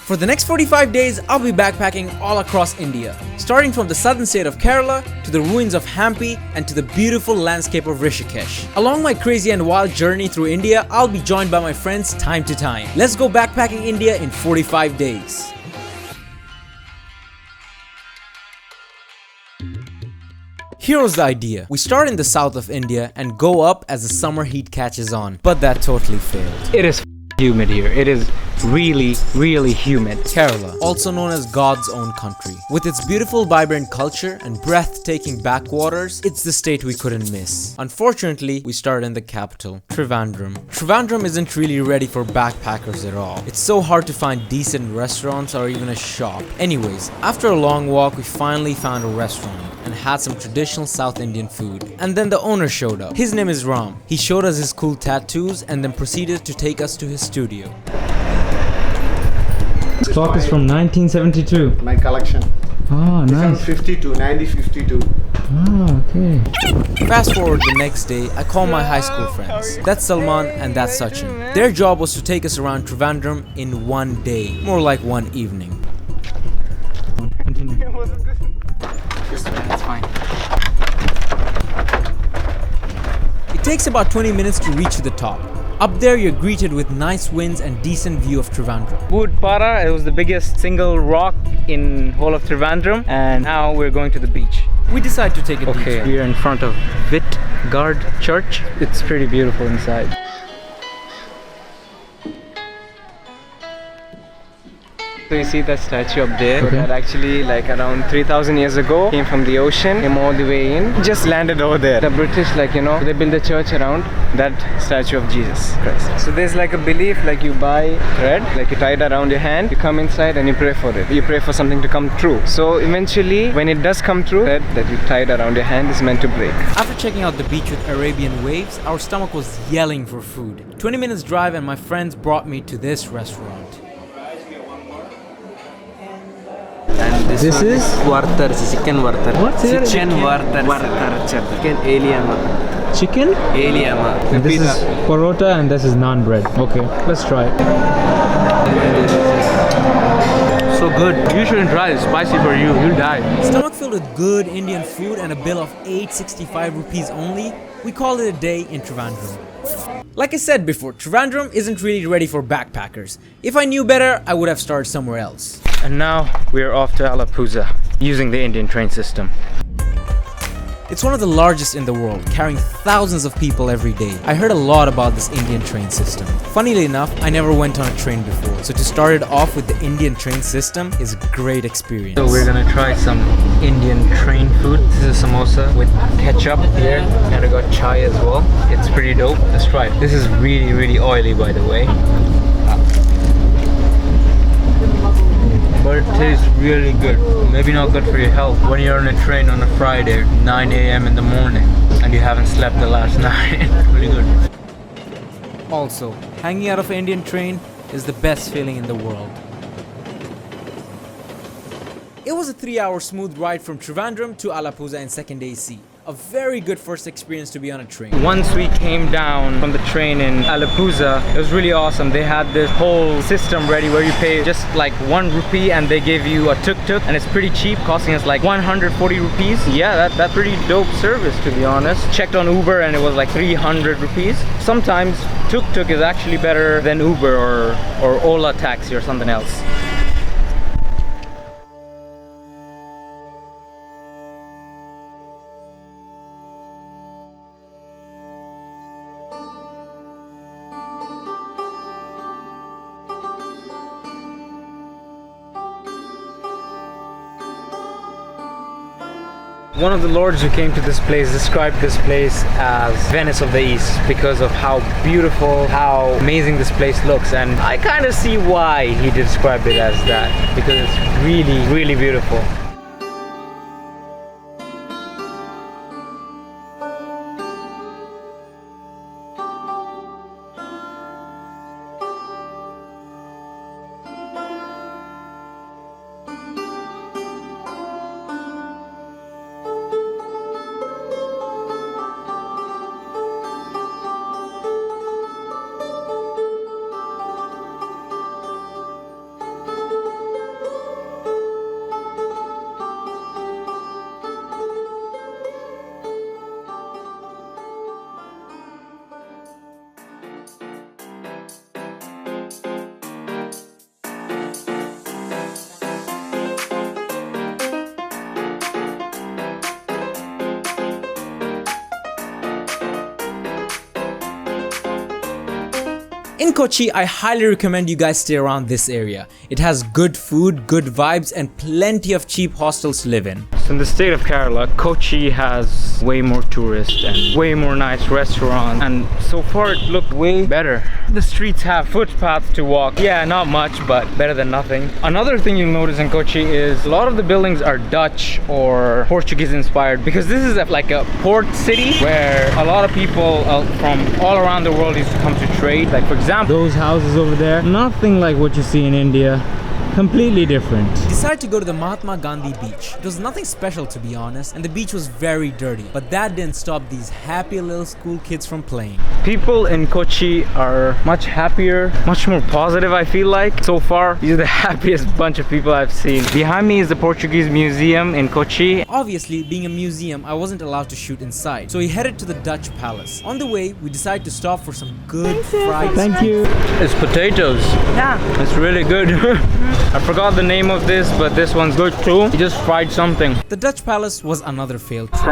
For the next 45 days, I'll be backpacking all across India, starting from the southern state of Kerala to the ruins of Hampi and to the beautiful landscape of Rishikesh. Along my crazy and wild journey through India, I'll be joined by my friends time to time. Let's go backpacking India in 45 days. Here was the idea. We start in the south of India and go up as the summer heat catches on, but that totally failed. It is humid here. It is really humid. Kerala, also known as God's own country. With its beautiful vibrant culture and breathtaking backwaters, it's the state we couldn't miss. Unfortunately, we started in the capital, Trivandrum. Trivandrum isn't really ready for backpackers at all. It's so hard to find decent restaurants or even a shop. Anyways, after a long walk, we finally found a restaurant and had some traditional South Indian food. And then the owner showed up. His name is Ram. He showed us his cool tattoos and then proceeded to take us to his studio. This clock is from 1972. My collection. Ah, nice. 1952. Ah, okay. Fast forward the next day, I call my high school friends. That's Salman and that's Sachin. Their job was to take us around Trivandrum in one day, more like one evening. Continue. That's fine. It takes about 20 minutes to reach the top. Up there, you're greeted with nice winds and decent view of Trivandrum. Wood Para, it was the biggest single rock in whole of Trivandrum, and now we're going to the beach. We decide to take a Okay, detour. we're in front of Vitgard Church. It's pretty beautiful inside. So you see that statue up there, Okay. that actually like around 3000 years ago came from the ocean, came all the way in, just landed over there. The British, they built a church around that statue of Jesus Christ. So there's like a belief, like you buy thread, like you tie it around your hand, you come inside and you pray for it. You pray for something to come true. So eventually when it does come true, thread that you tied around your hand is meant to break. After checking out the beach with Arabian waves, our stomach was yelling for food. 20 minutes drive and my friends brought me to this restaurant. And this is vartar, chicken vartar. What's it? Chicken vartar. Chicken alien. Chicken? Alien. And this is parota and this is naan bread. Okay, let's try it. So good. You shouldn't try it. It's spicy for you. You'll die. Stomach filled with good Indian food and a bill of 865 rupees only, we called it a day in Trivandrum. Like I said before, Trivandrum isn't really ready for backpackers. If I knew better, I would have started somewhere else. And now we're off to Alappuzha using the Indian train system. It's one of the largest in the world, carrying thousands of people every day. I heard a lot about this Indian train system. Funnily enough, I never went on a train before, so to start it off with the Indian train system is a great experience. So we're gonna try some Indian train food. This is a samosa with ketchup here, and I got chai as well. It's pretty dope. Let's try it. This is really oily, by the way. But it tastes really good. Maybe not good for your health when you're on a train on a Friday, 9 a.m. in the morning, and you haven't slept the last night. Really good. Also, hanging out of an Indian train is the best feeling in the world. It was a 3-hour smooth ride from Trivandrum to Alappuzha in second AC. A very good first experience to be on a train. Once we came down from the train in Alappuzha, it was really awesome. They had this whole system ready where you pay just like 1 rupee and they give you a tuk-tuk, and it's pretty cheap, costing us like 140 rupees. Yeah, that's pretty dope service, to be honest. Checked on Uber and it was like 300 rupees. Sometimes tuk-tuk is actually better than Uber or Ola taxi or something else. One of the lords who came to this place described this place as Venice of the East because of how beautiful, how amazing this place looks, and I kind of see why he described it as that, because it's really beautiful. In Kochi, I highly recommend you guys stay around this area. It has good food, good vibes, and plenty of cheap hostels to live in. So in the state of Kerala, Kochi has way more tourists and way more nice restaurants, and so far it looked way better. The streets have footpaths to walk. Yeah, not much, but better than nothing. Another thing you'll notice in Kochi is a lot of the buildings are Dutch or Portuguese inspired, because this is like a port city where a lot of people from all around the world used to come to trade. Like for example, Those houses over there, nothing like what you see in India. Completely different. We decided to go to the Mahatma Gandhi beach. It was nothing special, to be honest, and the beach was very dirty, but that didn't stop these happy little school kids from playing. people in Kochi are much happier, much more positive, I feel like. So far, these are the happiest bunch of people I've seen. Behind me is the Portuguese Museum in Kochi. Obviously, being a museum, I wasn't allowed to shoot inside, so we headed to the Dutch Palace. On the way, we decided to stop for some good fried Thank you. It's potatoes. Yeah. It's really good. I forgot the name of this, but this one's good too. You just fried something. The Dutch Palace was another failed trip. They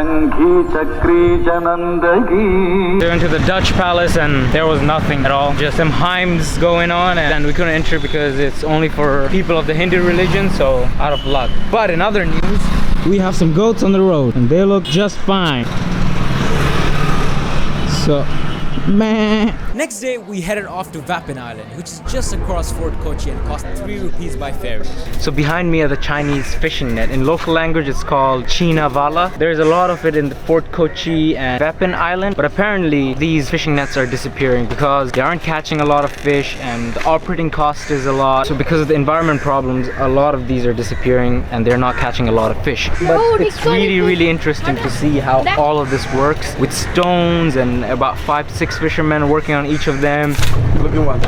went to the Dutch Palace and there was nothing at all. Just some hymns going on, and we couldn't enter because it's only for people of the Hindu religion, so out of luck. But in other news, We have some goats on the road and they look just fine. So, meh. Next day, we headed off to Vapin Island, which is just across Fort Kochi and cost 3 rupees by ferry. so behind me are the Chinese fishing net. In local language, it's called China Vala. There's a lot of it in the Fort Kochi and Vapin Island, but apparently these fishing nets are disappearing because they aren't catching a lot of fish and the operating cost is a lot. So because of the environment problems, a lot of these are disappearing and they're not catching a lot of fish. But it's really interesting to see how all of this works with stones, and about 5 to 6 fishermen working on each of them. Look at one.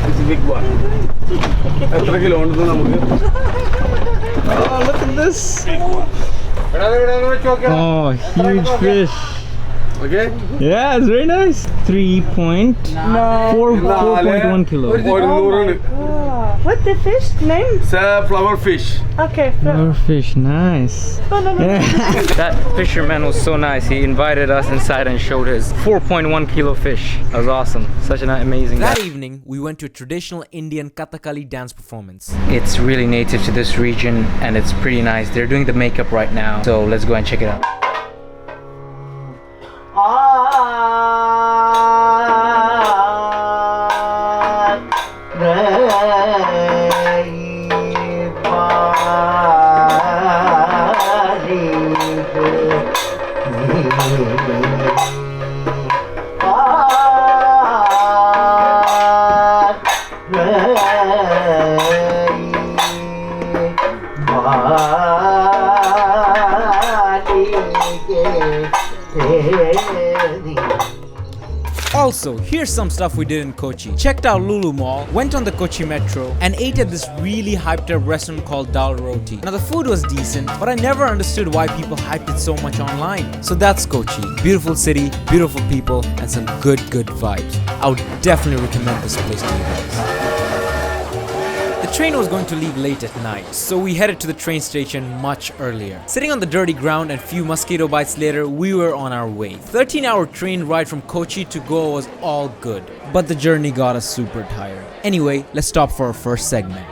It's a big one. Oh, look at this. Oh, huge fish. Okay? Yeah, it's very nice. 4.1 kilo. What's the fish name? It's a flower fish. Okay. More fish, nice. That fisherman was so nice. He invited us inside and showed his 4.1 kilo fish. That was awesome. Such an amazing guy. That evening, we went to a traditional Indian Kathakali dance performance. It's really native to this region and it's pretty nice. They're doing the makeup right now, so let's go and check it out. Also, here's some stuff we did in Kochi. Checked out Lulu Mall, went on the Kochi Metro, and ate at this really hyped up restaurant called Dal Roti. Now the food was decent, but I never understood why people hyped it so much online. So that's Kochi. Beautiful city, beautiful people, and some good vibes. I would definitely recommend this place to you guys. The train was going to leave late at night, so we headed to the train station much earlier. Sitting on the dirty ground and few mosquito bites later, we were on our way. 13-hour train ride from Kochi to Goa was all good, but the journey got us super tired. Anyway, let's stop for our first segment.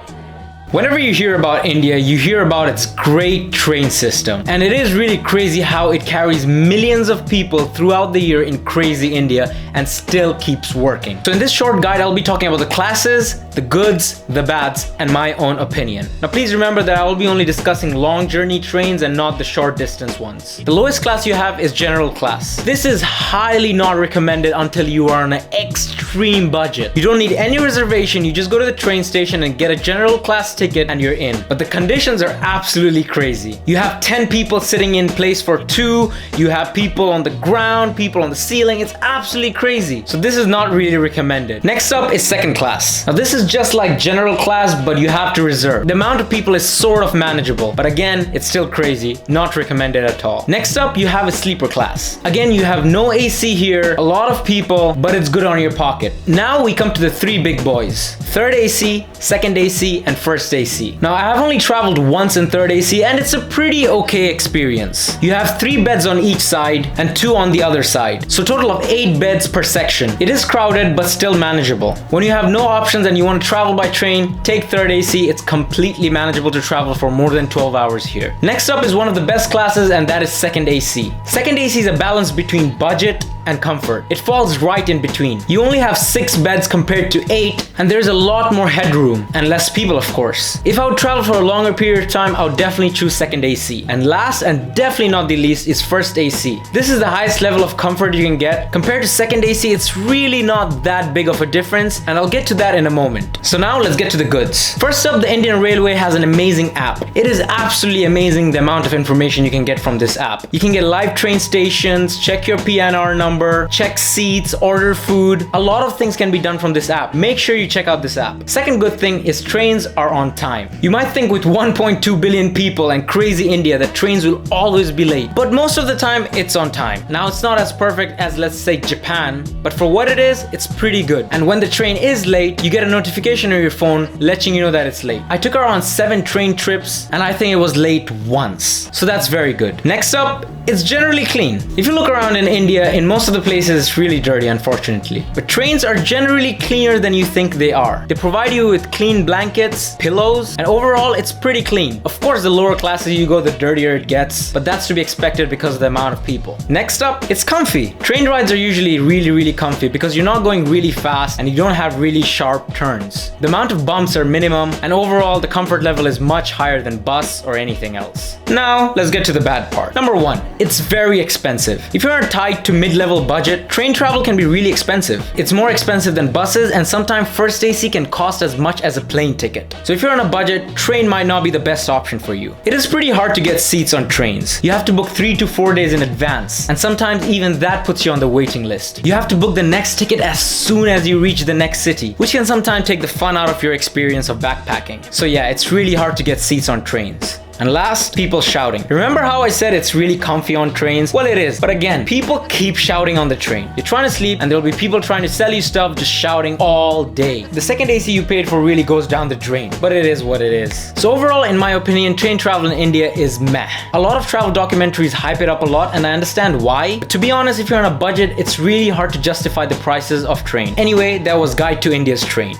Whenever you hear about India, you hear about its great train system. And it is really crazy how it carries millions of people throughout the year in crazy India and still keeps working. So in this short guide, I'll be talking about the classes, the goods, the bads, and my own opinion. Now please remember that I will be only discussing long journey trains and not the short distance ones. The lowest class you have is general class. This is highly not recommended until you are on an extreme budget. You don't need any reservation, you just go to the train station and get a general class ticket and you're in. But the conditions are absolutely crazy. You have 10 people sitting in place for 2, you have people on the ground, people on the ceiling. It's absolutely crazy. So this is not really recommended. Next up is second class. Now this is just like general class, but you have to reserve. The amount of people is sort of manageable, but again, it's still crazy. Not recommended at all. Next up, you have a sleeper class. Again, you have no AC here, a lot of people, but it's good on your pocket. Now we come to the 3 big boys. Third AC, second AC, and first first AC. Now I have only traveled once in third AC and it's a pretty okay experience. You have 3 beds on each side and 2 on the other side. So total of 8 beds per section. It is crowded but still manageable. When you have no options and you want to travel by train, take third AC. It's completely manageable to travel for more than 12 hours here. Next up is one of the best classes, and that is second AC. Second AC is a balance between budget and comfort. It falls right in between. You only have 6 beds compared to 8, and there's a lot more headroom and less people, of course. If I would travel for a longer period of time, I would definitely choose second AC. And last and definitely not the least is first AC. This is the highest level of comfort you can get. Compared to second AC, it's really not that big of a difference, and I'll get to that in a moment. So now let's get to the goods. First up, the Indian Railway has an amazing app. It is absolutely amazing the amount of information you can get from this app. You can get live train stations, check your PNR number, check seats, order food. A lot of things can be done from this app. Make sure you check out this app. Second good thing is trains are on time. You might think with 1.2 billion people and crazy India that trains will always be late, but most of the time it's on time. Now it's not as perfect as, let's say, Japan, but for what it is, it's pretty good. And when the train is late, you get a notification on your phone letting you know that it's late. I took her on 7 train trips and I think it was late once. So that's very good. Next up, it's generally clean. If you look around in India, in most of the places it's really dirty, unfortunately. But trains are generally cleaner than you think they are. They provide you with clean blankets, pillows, and overall it's pretty clean. Of course, the lower classes you go, the dirtier it gets, but that's to be expected because of the amount of people. Next up, it's comfy. Train rides are usually really comfy because you're not going really fast and you don't have really sharp turns. The amount of bumps are minimum, and overall the comfort level is much higher than bus or anything else. Now, let's get to the bad part. Number 1, it's very expensive. If you're on a tight to mid-level budget, train travel can be really expensive. It's more expensive than buses, and sometimes first AC can cost as much as a plane ticket. So if you're on a budget, train might not be the best option for you. It is pretty hard to get seats on trains. You have to book 3 to 4 days in advance, and sometimes even that puts you on the waiting list. You have to book the next ticket as soon as you reach the next city, which can sometimes take the fun out of your experience of backpacking. So yeah, it's really hard to get seats on trains. And last, people shouting. Remember how I said it's really comfy on trains? Well, it is. But again, people keep shouting on the train. You're trying to sleep and there'll be people trying to sell you stuff just shouting all day. The second AC you paid for really goes down the drain, but it is what it is. So overall, in my opinion, train travel in India is meh. A lot of travel documentaries hype it up a lot, and I understand why. But to be honest, if you're on a budget, it's really hard to justify the prices of train. Anyway, that was Guide to India's Train.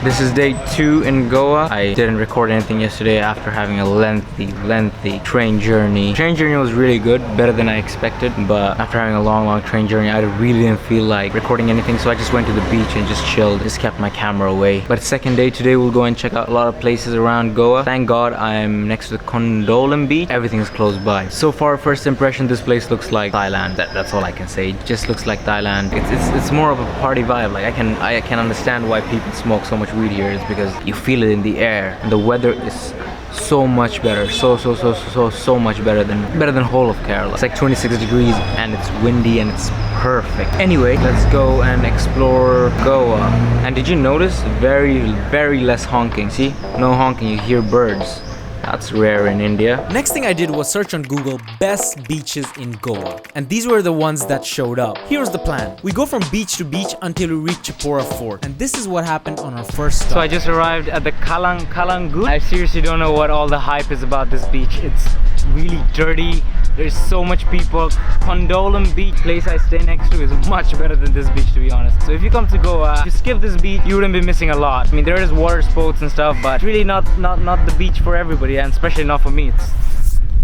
This is day 2 in Goa. I didn't record anything yesterday after having a lengthy train journey. Train journey was really good, better than I expected, but after having a long train journey, I really didn't feel like recording anything, so I just went to the beach and just chilled, just kept my camera away. But second day today, we'll go and check out a lot of places around Goa. Thank God I'm next to the Kondolim beach. Everything is close by. So far, first impression, this place looks like Thailand. That's all I can say. It just looks like Thailand. It's more of a party vibe. Like I can understand why people smoke so much weed here. Is because you feel it in the air, and the weather is so much better, so much better than whole of Kerala. It's like 26 degrees and it's windy and it's perfect. Anyway, let's go and explore Goa. And did you notice very less honking? See, no honking, you hear birds. That's rare in India. Next thing I did was search on Google best beaches in Goa, and these were the ones that showed up. Here's the plan. We go from beach to beach until we reach Chapora Fort, and this is what happened on our first stop. So I just arrived at the Kalangut. I seriously don't know what all the hype is about this beach. It's really dirty. There's so much people. Kondolim beach, place I stay next to, is much better than this beach, to be honest. So if you come to Goa, if you skip this beach, you wouldn't be missing a lot. I mean, there is water sports and stuff, but really not the beach for everybody, and especially not for me.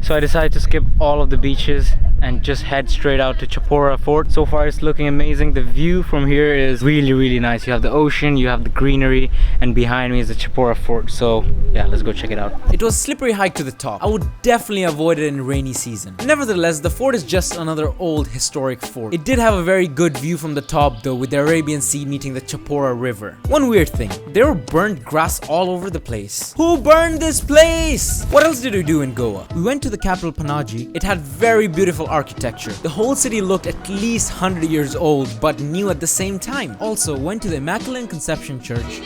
So I decided to skip all of the beaches and just head straight out to Chapora Fort. So far it's looking amazing. The view from here is really nice. You have the ocean, you have the greenery, and behind me is the Chapora Fort. So yeah, let's go check it out. It was a slippery hike to the top. I would definitely avoid it in rainy season. Nevertheless, the fort is just another old historic fort. It did have a very good view from the top though, with the Arabian Sea meeting the Chapora River. One weird thing, there were burnt grass all over the place. Who burned this place? What else did we do in Goa? We went to the capital Panaji. It had very beautiful architecture. The whole city looked at least 100 years old, but new at the same time. Also went to the Immaculate Conception Church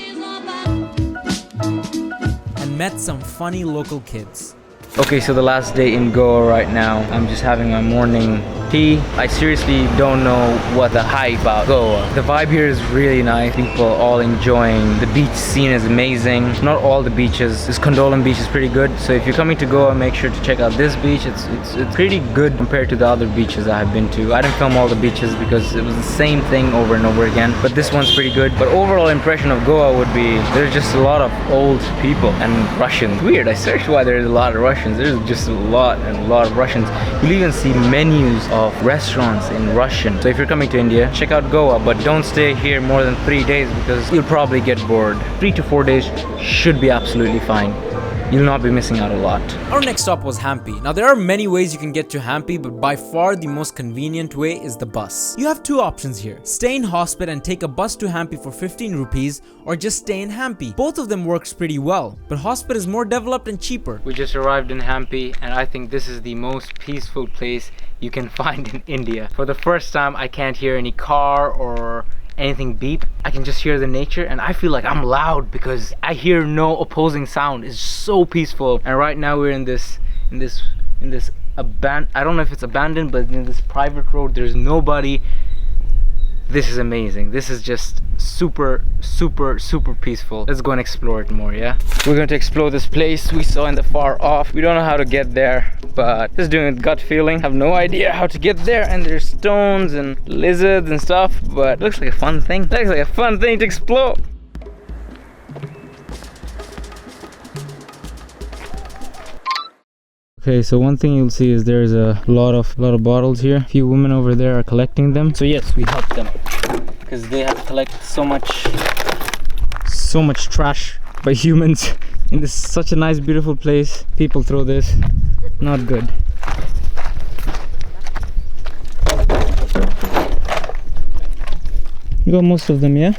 and met some funny local kids. Okay, so the last day in Goa right now. I'm just having my morning tea. I seriously don't know what the hype about Goa. The vibe here is really nice. People all enjoying. The beach scene is amazing. Not all the beaches. This Gondolin beach is pretty good. So if you're coming to Goa, make sure to check out this beach. It's pretty good compared to the other beaches I have been to. I didn't film all the beaches because it was the same thing over and over again. But this one's pretty good. But overall impression of Goa would be there's just a lot of old people and Russians. Weird. I searched why there's a lot of Russians. There's just a lot of Russians. You'll even see menus of restaurants in Russian. So if you're coming to India, check out Goa, but don't stay here more than 3 days because you'll probably get bored. 3 to 4 days should be absolutely fine. You'll not be missing out a lot. Our next stop was Hampi. Now there are many ways you can get to Hampi, but by far the most convenient way is the bus. You have two options here. Stay in Hospit and take a bus to Hampi for 15 rupees or just stay in Hampi. Both of them works pretty well, but Hospit is more developed and cheaper. We just arrived in Hampi and I think this is the most peaceful place you can find in India. For the first time I can't hear any car or anything beep. I can just hear the nature and I feel like I'm loud because I hear no opposing sound. It's so peaceful. And right now we're in this I don't know if it's abandoned, but in this private road there's nobody. This is amazing. This is just super peaceful. Let's go and explore it more, yeah? We're going to explore this place we saw in the far off. We don't know how to get there, but just doing it gut feeling. Have no idea how to get there, and there's stones and lizards and stuff, but looks like a fun thing. Looks like a fun thing to explore. Okay, so one thing you'll see is there's a lot of bottles here. A few women over there are collecting them. So yes, we help them because they have collected so much trash by humans in this such a nice beautiful place. People throw this. Not good. You got most of them, yeah?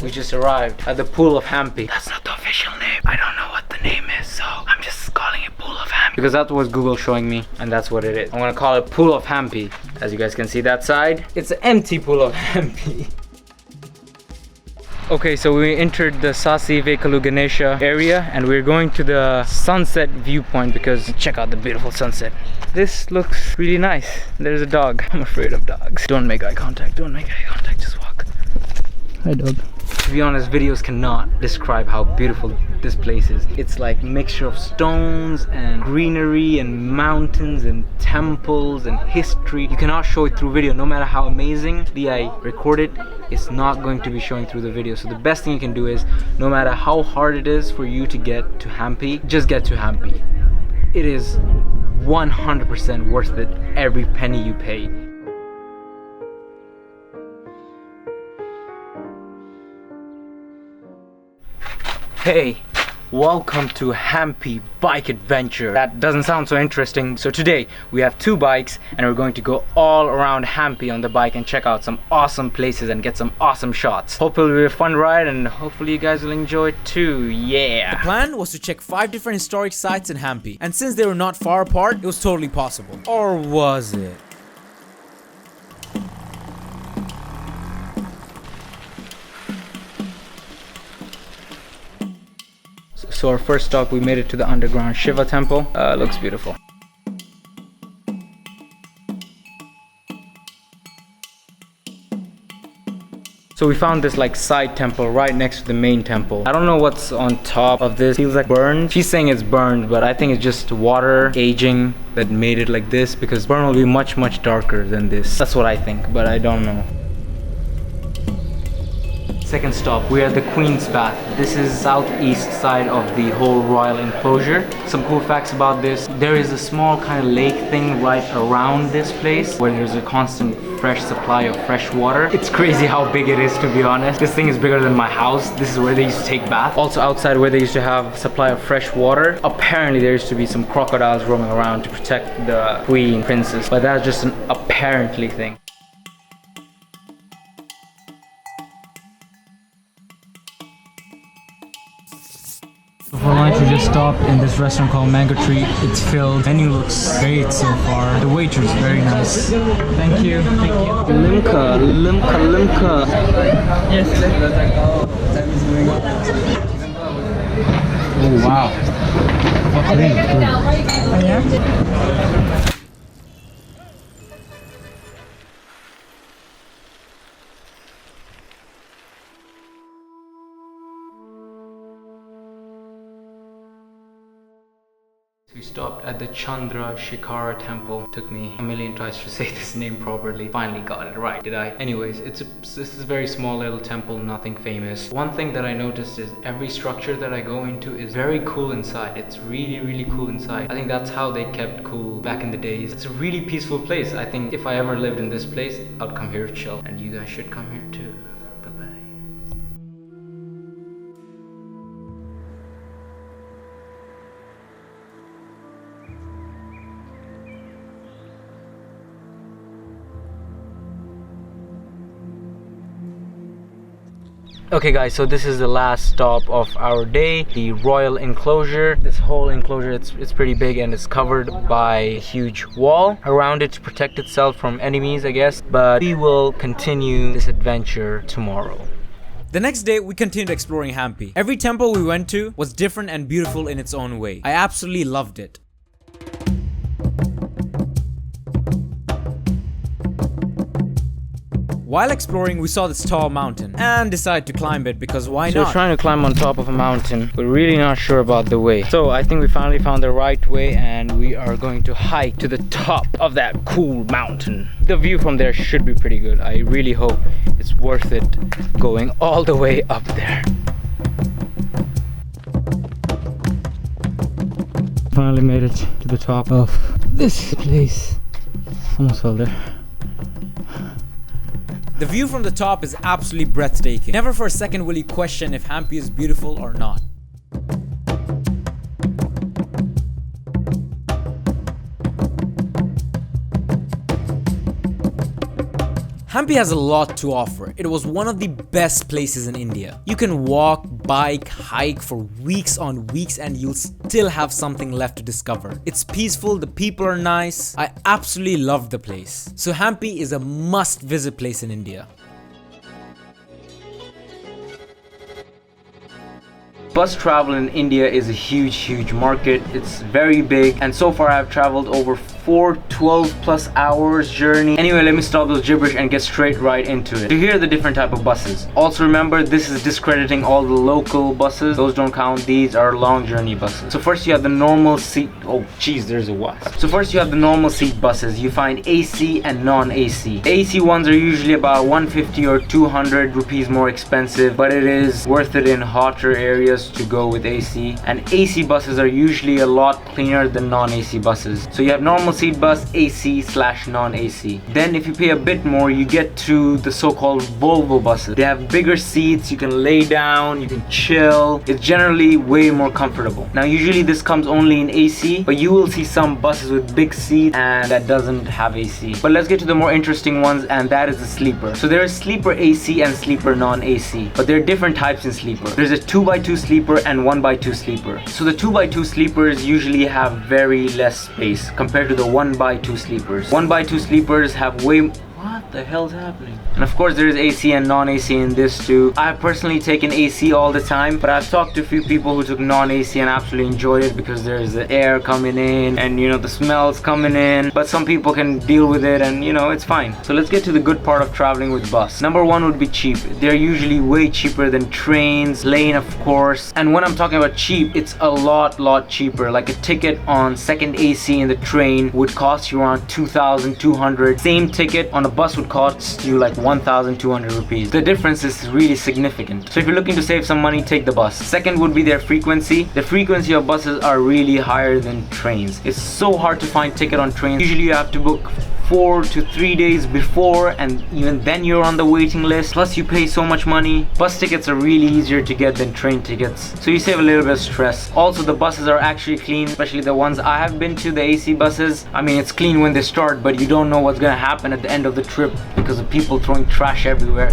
We just arrived at the pool of Hampi. That's not the official name. I don't know what the name is, so I'm just calling it pool of Hampi because that's what Google showing me, and that's what it is. I'm gonna call it pool of Hampi. As you guys can see that side, it's an empty pool of Hampi. Okay, so we entered the Sasi Vekalu Ganesha area and we're going to the sunset viewpoint because check out the beautiful sunset. This looks really nice. There's a dog. I'm afraid of dogs. Don't make eye contact. Don't make eye contact. Just walk. Hi, dog. To be honest, videos cannot describe how beautiful this place is. It's like mixture of stones and greenery and mountains and temples and history. You cannot show it through video. No matter how amazingly I record it, it's not going to be showing through the video. So the best thing you can do is, no matter how hard it is for you to get to Hampi, just get to Hampi. It is 100% worth it, every penny you pay. Hey, welcome to Hampi Bike Adventure. That doesn't sound so interesting. So today we have 2 bikes and we're going to go all around Hampi on the bike and check out some awesome places and get some awesome shots. Hope it'll be a fun ride and hopefully you guys will enjoy it too. Yeah. The plan was to check 5 different historic sites in Hampi, and since they were not far apart, it was totally possible. Or was it? So our first stop, we made it to the underground Shiva temple. Looks beautiful. So we found this like side temple right next to the main temple. I don't know what's on top of this. Feels like burned. She's saying it's burned, but I think it's just water aging that made it like this, because burn will be much darker than this. That's what I think, but I don't know. Second stop, we are at the Queen's Bath. This is southeast side of the whole royal enclosure. Some cool facts about this: there is a small kind of lake thing right around this place where there's a constant fresh supply of fresh water. It's crazy how big it is, to be honest. This thing is bigger than my house. This is where they used to take bath. Also outside where they used to have supply of fresh water, apparently there used to be some crocodiles roaming around to protect the queen, princess, but that's just an apparently thing. For lunch, we just stopped in this restaurant called Mango Tree. It's filled. Menu looks great so far. The waitress very nice. Thank you. Thank you. Limca. Yes. Oh wow. We stopped at the Chandra Shikhara temple. Took me a million tries to say this name properly. Finally got it right, did I? Anyways, this is a very small little temple, nothing famous. One thing that I noticed is every structure that I go into is very cool inside. It's really cool inside. I think that's how they kept cool back in the days. It's a really peaceful place. I think if I ever lived in this place, I'd come here to chill. And you guys should come here too. Bye-bye. Okay guys, so this is the last stop of our day, the royal enclosure. This whole enclosure, it's pretty big and it's covered by a huge wall around it to protect itself from enemies, I guess. But we will continue this adventure tomorrow. The next day, we continued exploring Hampi. Every temple we went to was different and beautiful in its own way. I absolutely loved it. While exploring, we saw this tall mountain and decided to climb it because why So not? we're trying to climb on top of a mountain. We're really not sure about the way. So I think we finally found the right way and we are going to hike to the top of that cool mountain. The view from there should be pretty good. I really hope it's worth it going all the way up there. Finally made it to the top of this place. Almost fell there. The view from the top is absolutely breathtaking. Never for a second will you question if Hampi is beautiful or not. Hampi has a lot to offer. It was one of the best places in India. You can walk, bike, hike for weeks on weeks and you'll still have something left to discover. It's peaceful, the people are nice. I absolutely loved the place. So Hampi is a must-visit place in India. Bus travel in India is a huge market. It's very big and so far I've traveled over 12+ hours journey. Anyway, let me stop those gibberish and get straight right into it. So here are the different type of buses. Also remember, this is discrediting all the local buses. Those don't count. These are long journey buses. So first you have the normal seat. Oh geez, there's a wasp. So first you have the normal seat buses. You find AC and non-AC. The AC ones are usually about 150 or 200 rupees more expensive, but it is worth it in hotter areas to go with AC. And AC buses are usually a lot cleaner than non-AC buses. So you have normal seat bus, AC/non-AC. Then if you pay a bit more, you get to the so-called Volvo buses. They have bigger seats, you can lay down, you can chill. It's generally way more comfortable. Now usually this comes only in AC, but you will see some buses with big seats and that doesn't have AC. But let's get to the more interesting ones, and that is the sleeper. So there is sleeper AC and sleeper non-AC, but there are different types in sleeper. There's a 2x2 sleeper and 1x2 sleeper. So the 2x2 sleepers usually have very less space compared to the 1x2 sleepers. 1x2 sleepers have way... What the hell's happening? And of course there is AC and non-AC in this too. I've personally taken AC all the time, but I've talked to a few people who took non-AC and absolutely enjoyed it because there's the air coming in and you know the smells coming in, but some people can deal with it and you know it's fine. So let's get to the good part of traveling with bus. Number one would be cheap. They're usually way cheaper than trains, plane of course. And when I'm talking about cheap, it's a lot cheaper. Like a ticket on second AC in the train would cost you around 2,200. Same ticket on a bus would cost you like 1,200 rupees. The difference is really significant. So if you're looking to save some money, take the bus. Second would be their frequency. The frequency of buses are really higher than trains. It's so hard to find ticket on trains. Usually you have to book 4 to 3 days before, and even then you're on the waiting list. Plus you pay so much money. Bus tickets are really easier to get than train tickets, so you save a little bit of stress. Also the buses are actually clean, especially the ones I have been to, the AC buses. I mean, it's clean when they start, but you don't know what's gonna happen at the end of the trip because of people throwing trash everywhere.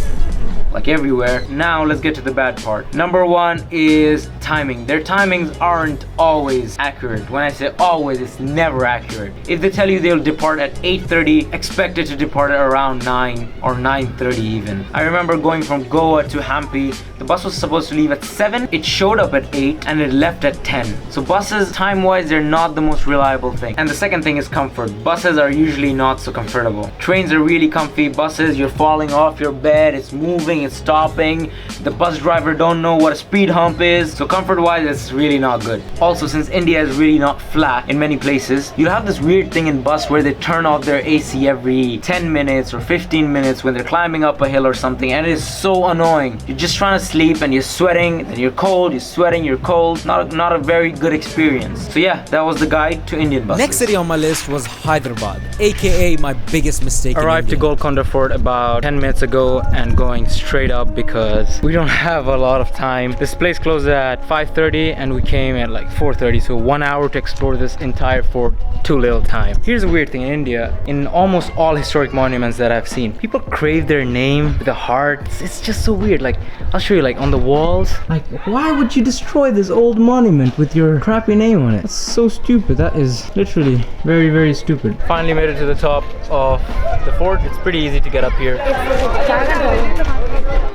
like everywhere. Now let's get to the bad part. Number one is timing. Their timings aren't always accurate. When I say always, it's never accurate. If they tell you they'll depart at 8:30, expect it to depart at around 9 or 9:30 even. I remember going from Goa to Hampi. The bus was supposed to leave at 7. It showed up at 8 and it left at 10. So buses, time-wise, they're not the most reliable thing. And the second thing is comfort. Buses are usually not so comfortable. Trains are really comfy. Buses, you're falling off your bed, it's moving, it's stopping. The bus driver don't know what a speed hump is. So comfort-wise, it's really not good. Also, since India is really not flat in many places, you'll have this weird thing in bus where they turn off their AC every 10 minutes or 15 minutes when they're climbing up a hill or something, and it is so annoying. You're just trying to sleep and you're sweating, then you're cold, you're sweating, you're cold. Not a very good experience. So yeah, that was the guide to Indian buses. Next city on my list was Hyderabad, aka my biggest mistake. Arrived to Golconda Fort about 10 minutes ago and going straight up because we don't have a lot of time. This place closed at 5:30 and we came at like 4:30, so 1 hour to explore this entire fort. Too little time. Here's a weird thing in India, in almost all historic monuments that I've seen, people crave their name with a heart. It's just so weird. Like, I'll show you, like on the walls. Like, why would you destroy this old monument with your crappy name on it? That's so stupid. That is literally very, very stupid. Finally made it to the top of the fort. It's pretty easy to get up here.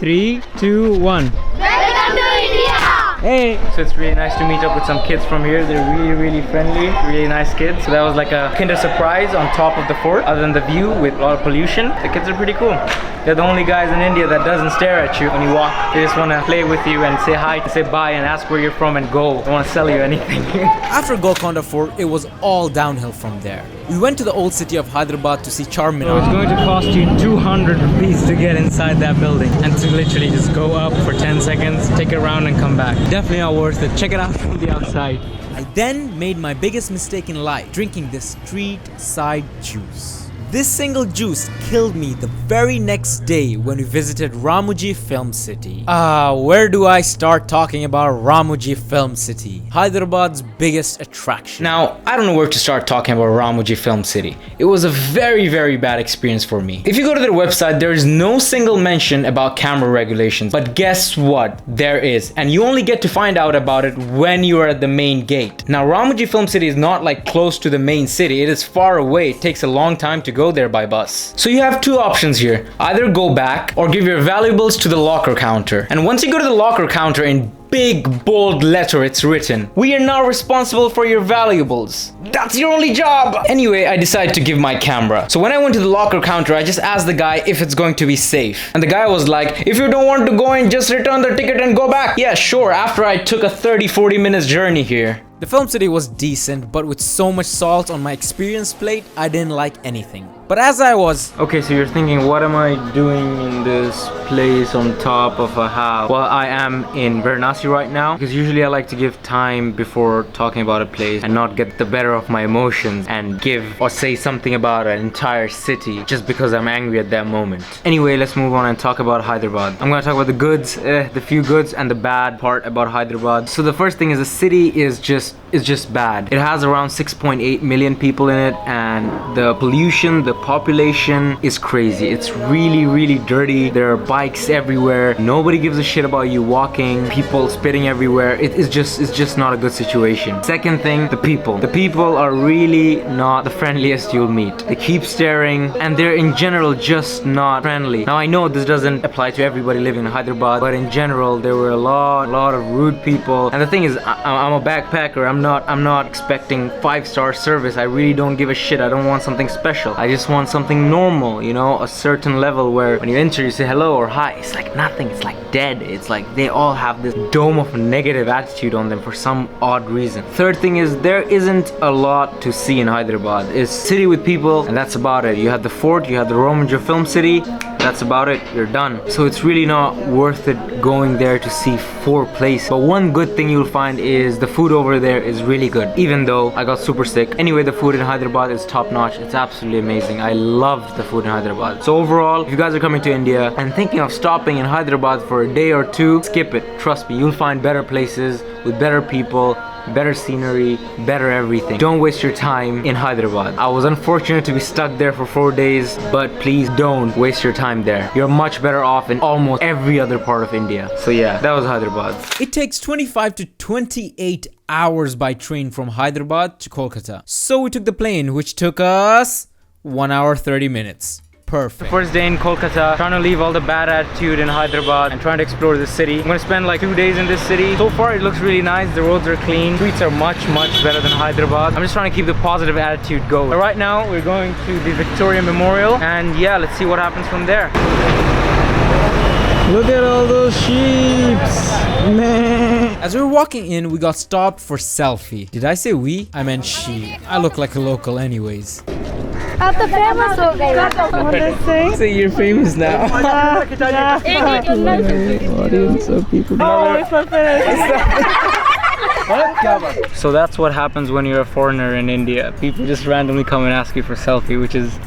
3, 2, 1. Welcome to India! Hey! So it's really nice to meet up with some kids from here. They're really, really friendly, really nice kids. So that was like a Kinder Surprise on top of the fort. Other than the view with a lot of pollution, the kids are pretty cool. They're the only guys in India that doesn't stare at you when you walk. They just want to play with you and say hi, say bye and ask where you're from and go. They don't want to sell you anything. After Golconda Fort, it was all downhill from there. We went to the old city of Hyderabad to see Charminar. So it's going to cost you 200 rupees to get inside that building and to literally just go up for 10 seconds, take it around and come back. Definitely not worth it. Check it out from the outside. I then made my biggest mistake in life, drinking this street side juice. This single juice killed me the very next day when we visited Ramoji Film City. Where do I start talking about Ramoji Film City? Hyderabad's biggest attraction. Now, I don't know where to start talking about Ramoji Film City. It was a very, very bad experience for me. If you go to their website, there is no single mention about camera regulations. But guess what? There is. And you only get to find out about it when you are at the main gate. Now, Ramoji Film City is not like close to the main city. It is far away. It takes a long time to go there by bus. So you have two options here. Either go back or give your valuables to the locker counter. And once you go to the locker counter, in big bold letter it's written, "We are not responsible for your valuables. That's your only job." Anyway, I decided to give my camera. So when I went to the locker counter, I just asked the guy if it's going to be safe. And the guy was like, "If you don't want to go in, just return the ticket and go back." Yeah, sure, after I took a 30-40 minutes journey here. The film city was decent, but with so much salt on my experience plate, I didn't like anything. But as I was... Okay, so you're thinking, what am I doing in this place on top of a house? Well, I am in Varanasi right now, because usually I like to give time before talking about a place and not get the better of my emotions and give or say something about an entire city just because I'm angry at that moment. Anyway, let's move on and talk about Hyderabad. I'm gonna talk about the goods, the few goods, and the bad part about Hyderabad. So the first thing is the city is just bad. It has around 6.8 million people in it, and the pollution, the population is crazy. It's really, really dirty. There are bikes everywhere. Nobody gives a shit about you walking. People spitting everywhere. It's just not a good situation. Second thing, the people. The people are really not the friendliest you'll meet. They keep staring, and they're in general just not friendly. Now I know this doesn't apply to everybody living in Hyderabad, but in general there were a lot of rude people. And the thing is, I'm a backpacker. I'm not expecting 5-star service. I really don't give a shit. I don't want something special. I just want something normal, you know, a certain level where when you enter you say hello or hi. It's like nothing. It's like dead. It's like they all have this dome of negative attitude on them for some odd reason. Third thing is there isn't a lot to see in Hyderabad. It's a city with people, and that's about it. You have the fort, you have the Ramoji Film City. That's about it. You're done. So it's really not worth it going there to see 4 places. But one good thing you'll find is the food over there is really good, even though I got super sick. Anyway, the food in Hyderabad is top notch. It's absolutely amazing. I love the food in Hyderabad. So overall, if you guys are coming to India and thinking of stopping in Hyderabad for a day or two, skip it. Trust me, you'll find better places with better people better scenery, better everything. Don't waste your time in Hyderabad. I was unfortunate to be stuck there for 4 days, but please don't waste your time there. You're much better off in almost every other part of India. So yeah, that was Hyderabad. It takes 25 to 28 hours by train from Hyderabad to Kolkata. So we took the plane, which took us 1 hour 30 minutes. Perfect. First day in Kolkata, trying to leave all the bad attitude in Hyderabad and trying to explore the city. I'm gonna spend like 2 days in this city. So far it looks really nice, the roads are clean, streets are much better than Hyderabad. I'm just trying to keep the positive attitude going. But right now we're going to the Victoria Memorial, and yeah, let's see what happens from there. Look at all those sheeps, man. As we were walking in, we got stopped for selfie. Did I say we? I meant she. I look like a local anyways. What they say? So you're famous now. Audience of people. Oh, it's not finished. So that's what happens when you're a foreigner in India. People just randomly come and ask you for selfie, which is,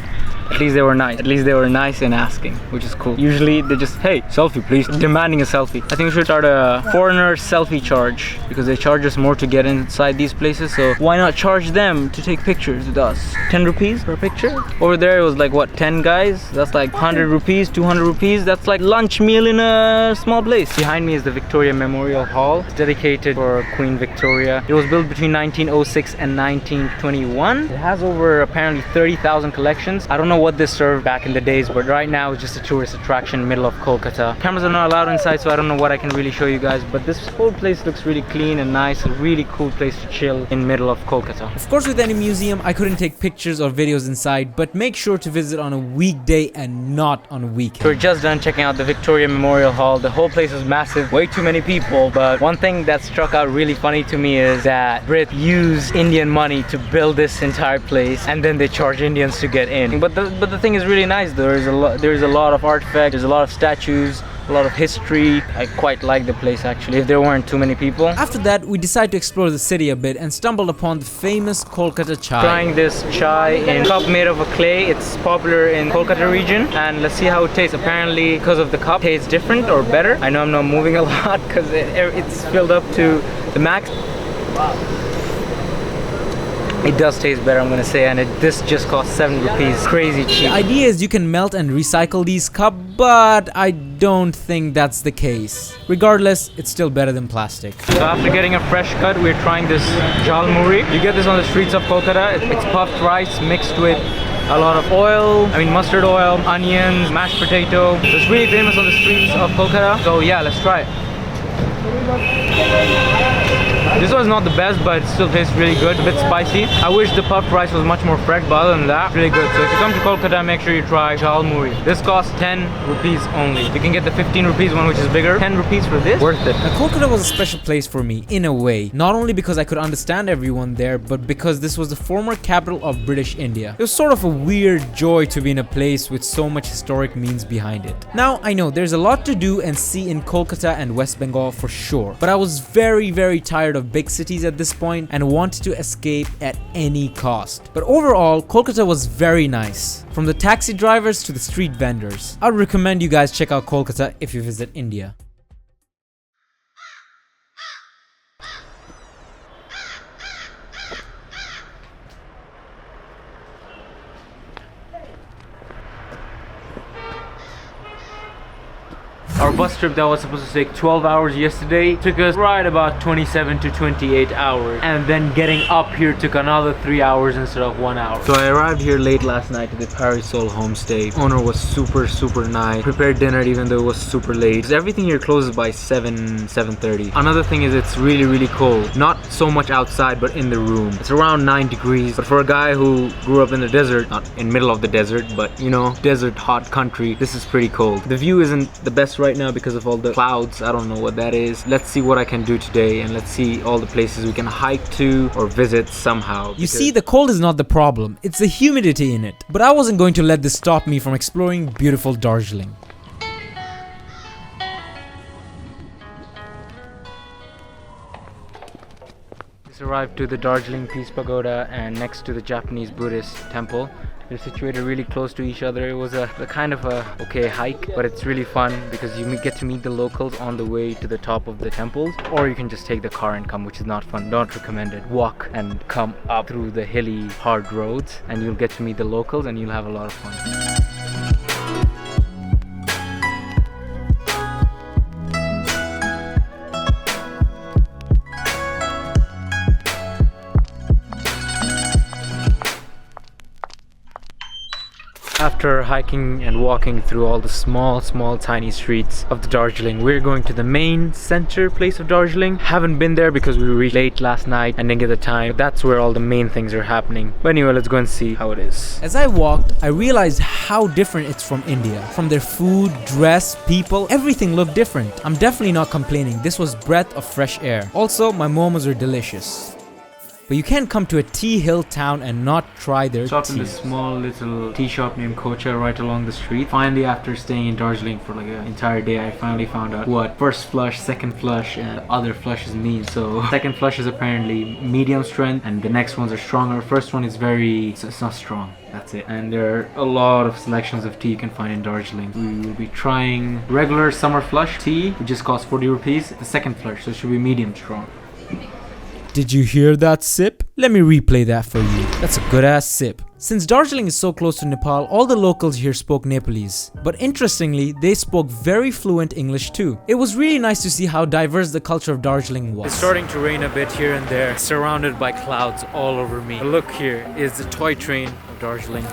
at least they were nice. At least they were nice in asking, which is cool. Usually they just, hey, selfie please, demanding a selfie. I think we should start a foreigner selfie charge, because they charge us more to get inside these places, so why not charge them to take pictures with us? 10 rupees per picture? Over there it was like, what, 10 guys? That's like 100 rupees, 200 rupees. That's like lunch meal in a small place. Behind me is the Victoria Memorial Hall. It's dedicated for Queen Victoria. It was built between 1906 and 1921. It has over apparently 30,000 collections. I don't know what this served back in the days, but right now it's just a tourist attraction in the middle of Kolkata. Cameras are not allowed inside, so I don't know what I can really show you guys, but this whole place looks really clean and nice. A really cool place to chill in the middle of Kolkata. Of course, with any museum, I couldn't take pictures or videos inside, but make sure to visit on a weekday and not on a weekend. We're just done checking out the Victoria Memorial Hall. The whole place is massive, way too many people, but one thing that struck out really funny to me is that Brit used Indian money to build this entire place, and then they charge Indians to get in. But the thing is really nice. There's a lot of artifacts, there's a lot of statues, a lot of history. I quite like the place actually, if there weren't too many people. After that, we decided to explore the city a bit and stumbled upon the famous Kolkata chai. Trying this chai in a cup made of a clay. It's popular in Kolkata region, and let's see how it tastes. Apparently, because of the cup, it tastes different or better. I know I'm not moving a lot because it's filled up to the max. It does taste better, I'm gonna say, and this just costs 7 rupees. Crazy cheap. The idea is you can melt and recycle these cups, but I don't think that's the case. Regardless, it's still better than plastic. So after getting a fresh cut, we're trying this jal muri. You get this on the streets of Kolkata. It's puffed rice mixed with a lot of oil, mustard oil, onions, mashed potato. It's really famous on the streets of Kolkata. So yeah, let's try it. This one's not the best, but it still tastes really good. A bit spicy. I wish the puffed rice was much more fresh, but other than that, really good. So if you come to Kolkata, make sure you try jal muri. This costs 10 rupees only. You can get the 15 rupees one, which is bigger. 10 rupees for this, worth it. Now, Kolkata was a special place for me, in a way. Not only because I could understand everyone there, but because this was the former capital of British India. It was sort of a weird joy to be in a place with so much historic means behind it. Now, I know there's a lot to do and see in Kolkata and West Bengal for sure, but I was very tired of big cities at this point and wanted to escape at any cost. But overall, Kolkata was very nice. From the taxi drivers to the street vendors. I'd recommend you guys check out Kolkata if you visit India. Our bus trip that was supposed to take 12 hours yesterday took us right about 27 to 28 hours, and then getting up here took another 3 hours instead of 1 hour. So I arrived here late last night at the Parasol homestay. Owner was super nice, prepared dinner even though it was super late. Everything here closes by 7:30. Another thing is it's really cold. Not so much outside, but in the room. It's around 9 degrees, but for a guy who grew up in the desert, not in middle of the desert, but you know, desert hot country, this is pretty cold. The view isn't the best right now because of all the clouds. I don't know what that is. Let's see what I can do today, and let's see all the places we can hike to or visit somehow. You see, the cold is not the problem, it's the humidity in it. But I wasn't going to let this stop me from exploring beautiful Darjeeling. Just arrived to the Darjeeling Peace Pagoda and next to the Japanese Buddhist temple, They're situated really close to each other. It was a kind of a okay hike, but it's really fun because you get to meet the locals on the way to the top of the temples, or you can just take the car and come, which is not fun. Don't recommend it. Walk and come up through the hilly, hard roads, and you'll get to meet the locals and you'll have a lot of fun. After hiking and walking through all the small tiny streets of the Darjeeling, we're going to the main center place of Darjeeling. Haven't been there because we reached late last night and didn't get the time, but that's where all the main things are happening. But anyway, let's go and see how it is. As I walked, I realized how different it's from India. From their food, dress, people, everything looked different. I'm definitely not complaining. This was breath of fresh air. Also, my momos are delicious. But you can't come to a tea hill town and not try their Stopped tea. in this small little tea shop named Kochi right along the street. Finally, after staying in Darjeeling for like an entire day, I finally found out what first flush, second flush, and other flushes mean. So second flush is apparently medium strength, and the next ones are stronger. First one is it's not strong. That's it. And there are a lot of selections of tea you can find in Darjeeling. We will be trying regular summer flush tea, which just costs 40 rupees. The second flush, so it should be medium strong. Did you hear that sip? Let me replay that for you. That's a good ass sip. Since Darjeeling is so close to Nepal, all the locals here spoke Nepalese. But interestingly, they spoke very fluent English too. It was really nice to see how diverse the culture of Darjeeling was. It's starting to rain a bit here and there, surrounded by clouds all over me. But look, here is the toy train of Darjeeling.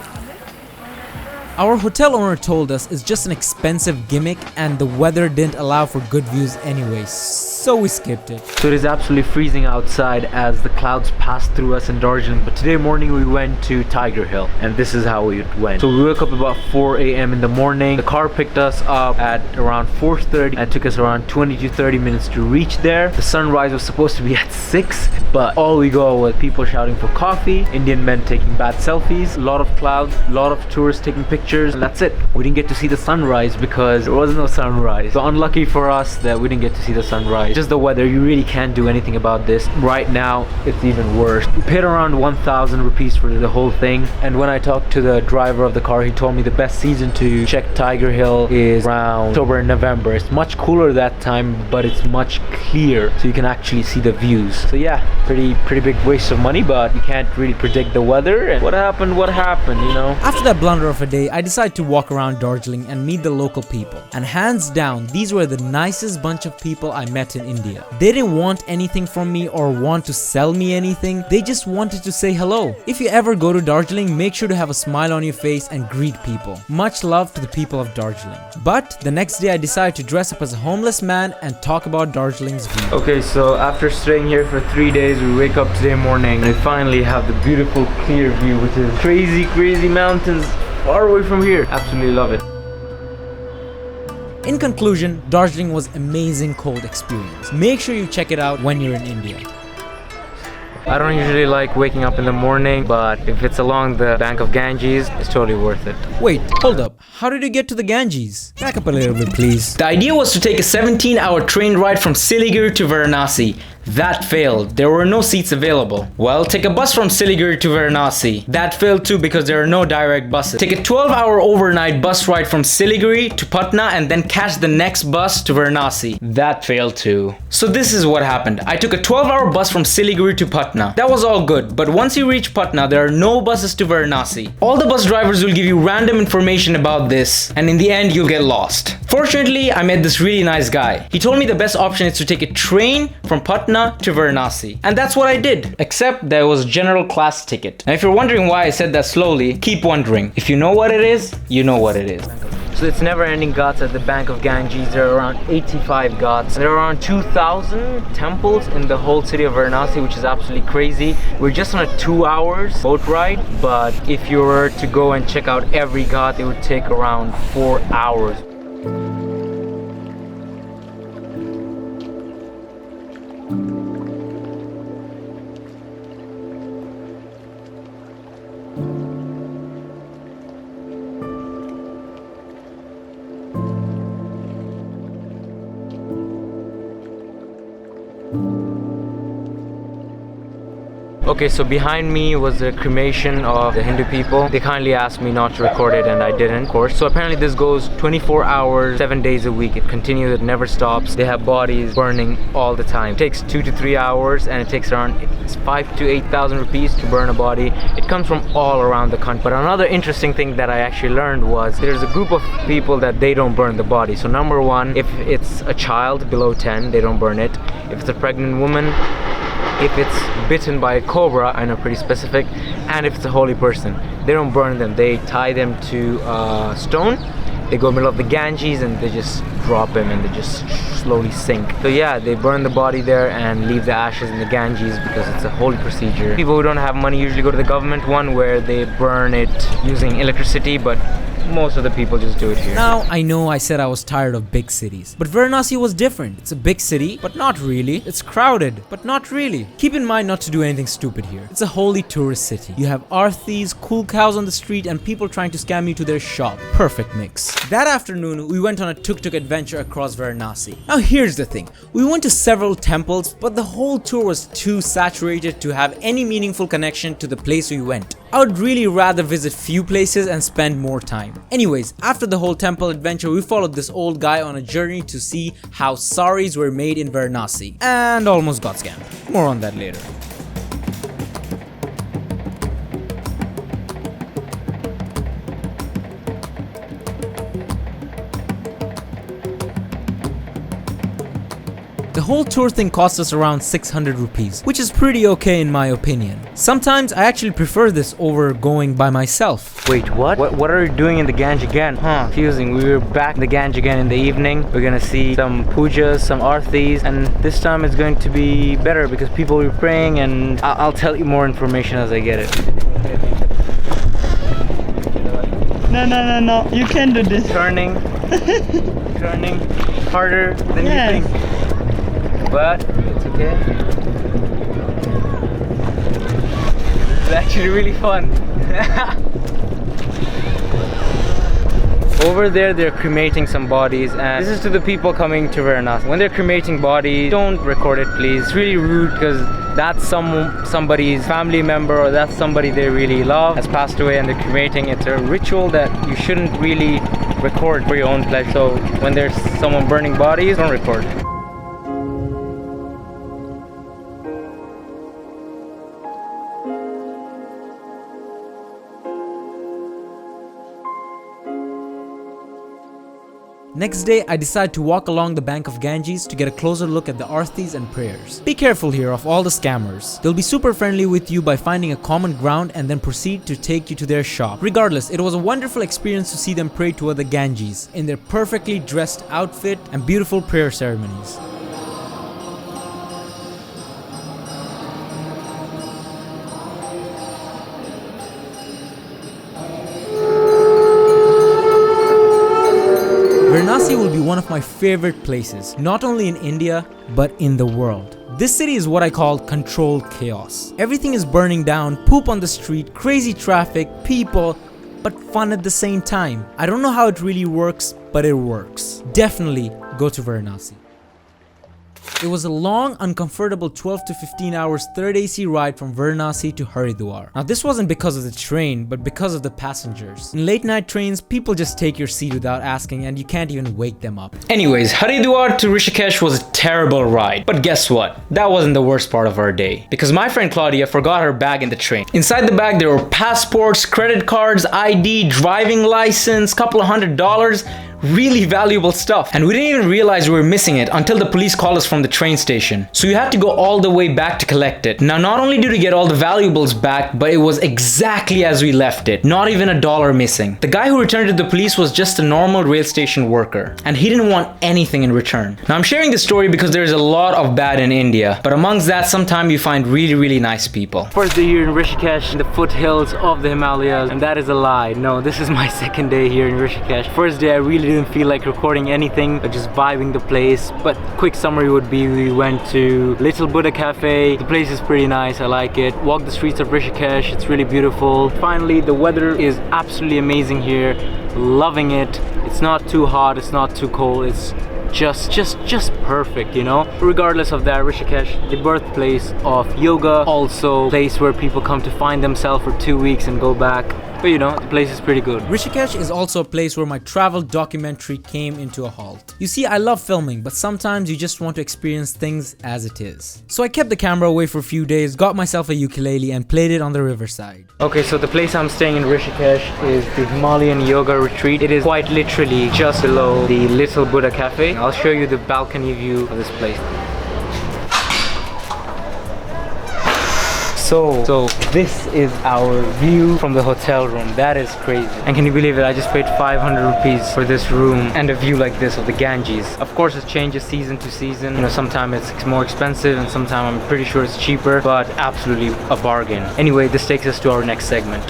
Our hotel owner told us it's just an expensive gimmick and the weather didn't allow for good views anyways, so we skipped it. So it is absolutely freezing outside as the clouds pass through us in Darjeeling. But today morning we went to Tiger Hill, and this is how it went. So we woke up about 4 a.m. in the morning. The car picked us up at around 4:30 and took us around 20 to 30 minutes to reach there. The sunrise was supposed to be at 6, but all we got was people shouting for coffee, Indian men taking bad selfies, a lot of clouds, a lot of tourists taking pictures, and that's it. We didn't get to see the sunrise because there was no sunrise. So unlucky for us that we didn't get to see the sunrise. Just the weather, you really can't do anything about this. Right now, it's even worse. We paid around 1,000 rupees for the whole thing, and when I talked to the driver of the car, he told me the best season to check Tiger Hill is around October and November. It's much cooler that time, but it's much clearer, so you can actually see the views. So yeah, pretty big waste of money, but you can't really predict the weather, and what happened, you know. After that blunder of a day, I decided to walk around Darjeeling and meet the local people. And hands down, these were the nicest bunch of people I met in India. They didn't want anything from me or want to sell me anything. They just wanted to say hello. If you ever go to Darjeeling, make sure to have a smile on your face and greet people. Much love to the people of Darjeeling. But the next day I decided to dress up as a homeless man and talk about Darjeeling's view. Okay, so after staying here for 3 days, we wake up today morning and we finally have the beautiful clear view, which is crazy mountains far away from here. Absolutely love it. In conclusion, Darjeeling was amazing cold experience. Make sure you check it out when you're in India. I don't usually like waking up in the morning, but if it's along the bank of Ganges, it's totally worth it. Wait, hold up. How did you get to the Ganges? Back up a little bit, please. The idea was to take a 17-hour train ride from Siliguri to Varanasi. That failed. There were no seats available. Well, take a bus from Siliguri to Varanasi. That failed too because there are no direct buses. Take a 12-hour overnight bus ride from Siliguri to Patna and then catch the next bus to Varanasi. That failed too. So this is what happened. I took a 12-hour bus from Siliguri to Patna. That was all good, but once you reach Patna, there are no buses to Varanasi. All the bus drivers will give you random information about this, and in the end, you'll get lost. Fortunately, I met this really nice guy. He told me the best option is to take a train from Patna to Varanasi. And that's what I did. Except there was a general class ticket. Now if you're wondering why I said that slowly, keep wondering. If you know what it is, you know what it is. So it's never-ending ghats at the bank of Ganges. There are around 85 ghats. There are around 2,000 temples in the whole city of Varanasi, which is absolutely crazy. We're just on a 2 hours boat ride, but if you were to go and check out every ghat, it would take around 4 hours. Okay, so behind me was the cremation of the Hindu people. They kindly asked me not to record it and I didn't, of course. So apparently this goes 24 hours, 7 days a week. It continues, it never stops. They have bodies burning all the time. It takes 2 to 3 hours and it takes around 5 to 8,000 rupees to burn a body. It comes from all around the country. But another interesting thing that I actually learned was there's a group of people that they don't burn the body. So number one, if it's a child below 10, they don't burn it. If it's a pregnant woman, if it's bitten by a cobra, I know, pretty specific, and if it's a holy person, they don't burn them. They tie them to a stone, they go in the middle of the Ganges and they just drop him and they just slowly sink. So yeah, they burn the body there and leave the ashes in the Ganges because it's a holy procedure. People who don't have money usually go to the government one where they burn it using electricity, but most of the people just do it here. Now, I know I said I was tired of big cities, but Varanasi was different. It's a big city, but not really. It's crowded, but not really. Keep in mind not to do anything stupid here. It's a holy tourist city. You have arthis, cool cows on the street, and people trying to scam you to their shop. Perfect mix. That afternoon, we went on a tuk-tuk adventure across Varanasi. Now here's the thing. We went to several temples, but the whole tour was too saturated to have any meaningful connection to the place we went. I would really rather visit few places and spend more time. Anyways, after the whole temple adventure, we followed this old guy on a journey to see how saris were made in Varanasi. And almost got scammed. More on that later. The whole tour thing cost us around 600 rupees, which is pretty okay in my opinion. Sometimes I actually prefer this over going by myself. Wait, what? What are you doing in the Gange again? Confusing. We were back in the Gange again in the evening. We're gonna see some pujas, some arthis, and this time it's going to be better because people were praying, and I'll tell you more information as I get it. No. You can do this. Turning harder than you think. But it's okay. It's actually really fun. Over there, they're cremating some bodies, and this is to the people coming to Varanasi. When they're cremating bodies, don't record it, please. It's really rude because that's somebody's family member or that's somebody they really love has passed away and they're cremating. It's a ritual that you shouldn't really record for your own pleasure. So when there's someone burning bodies, don't record. Next day, I decided to walk along the bank of Ganges to get a closer look at the arthis and prayers. Be careful here of all the scammers. They'll be super friendly with you by finding a common ground and then proceed to take you to their shop. Regardless, it was a wonderful experience to see them pray toward the Ganges in their perfectly dressed outfit and beautiful prayer ceremonies. Varanasi will be one of my favorite places, not only in India, but in the world. This city is what I call controlled chaos. Everything is burning down, poop on the street, crazy traffic, people, but fun at the same time. I don't know how it really works, but it works. Definitely go to Varanasi. It was a long, uncomfortable 12 to 15 hours third AC ride from Varanasi to Haridwar. Now this wasn't because of the train, but because of the passengers. In late night trains, people just take your seat without asking and you can't even wake them up. Anyways, Haridwar to Rishikesh was a terrible ride. But guess what? That wasn't the worst part of our day. Because my friend Claudia forgot her bag in the train. Inside the bag there were passports, credit cards, ID, driving license, couple of $100. Really valuable stuff, and we didn't even realize we were missing it until the police called us from the train station. So you had to go all the way back to collect it. Now not only did we get all the valuables back, but it was exactly as we left it, not even $1 missing. The guy who returned it to the police was just a normal rail station worker, and he didn't want anything in return. Now I'm sharing this story because there's a lot of bad in India, but amongst that sometimes you find really nice people. First day here in Rishikesh, in the foothills of the Himalayas, and that is a lie. No, this is my second day here in Rishikesh. First day I really didn't feel like recording anything, just vibing the place. But quick summary would be we went to Little Buddha Cafe. The place is pretty nice, I like it. Walked the streets of Rishikesh, it's really beautiful. Finally, the weather is absolutely amazing here. Loving it. It's not too hot, it's not too cold, it's just perfect, you know. Regardless of that, Rishikesh, the birthplace of yoga, also place where people come to find themselves for 2 weeks and go back. But you know, the place is pretty good. Rishikesh is also a place where my travel documentary came into a halt. You see, I love filming, but sometimes you just want to experience things as it is. So I kept the camera away for a few days, got myself a ukulele and played it on the riverside. Okay, so the place I'm staying in Rishikesh is the Himalayan Yoga Retreat. It is quite literally just below the Little Buddha Cafe. I'll show you the balcony view of this place. So this is our view from the hotel room. That is crazy. And can you believe it? I just paid 500 rupees for this room and a view like this of the Ganges. Of course, it changes season to season. You know, sometimes it's more expensive and sometimes I'm pretty sure it's cheaper, but absolutely a bargain. Anyway, this takes us to our next segment.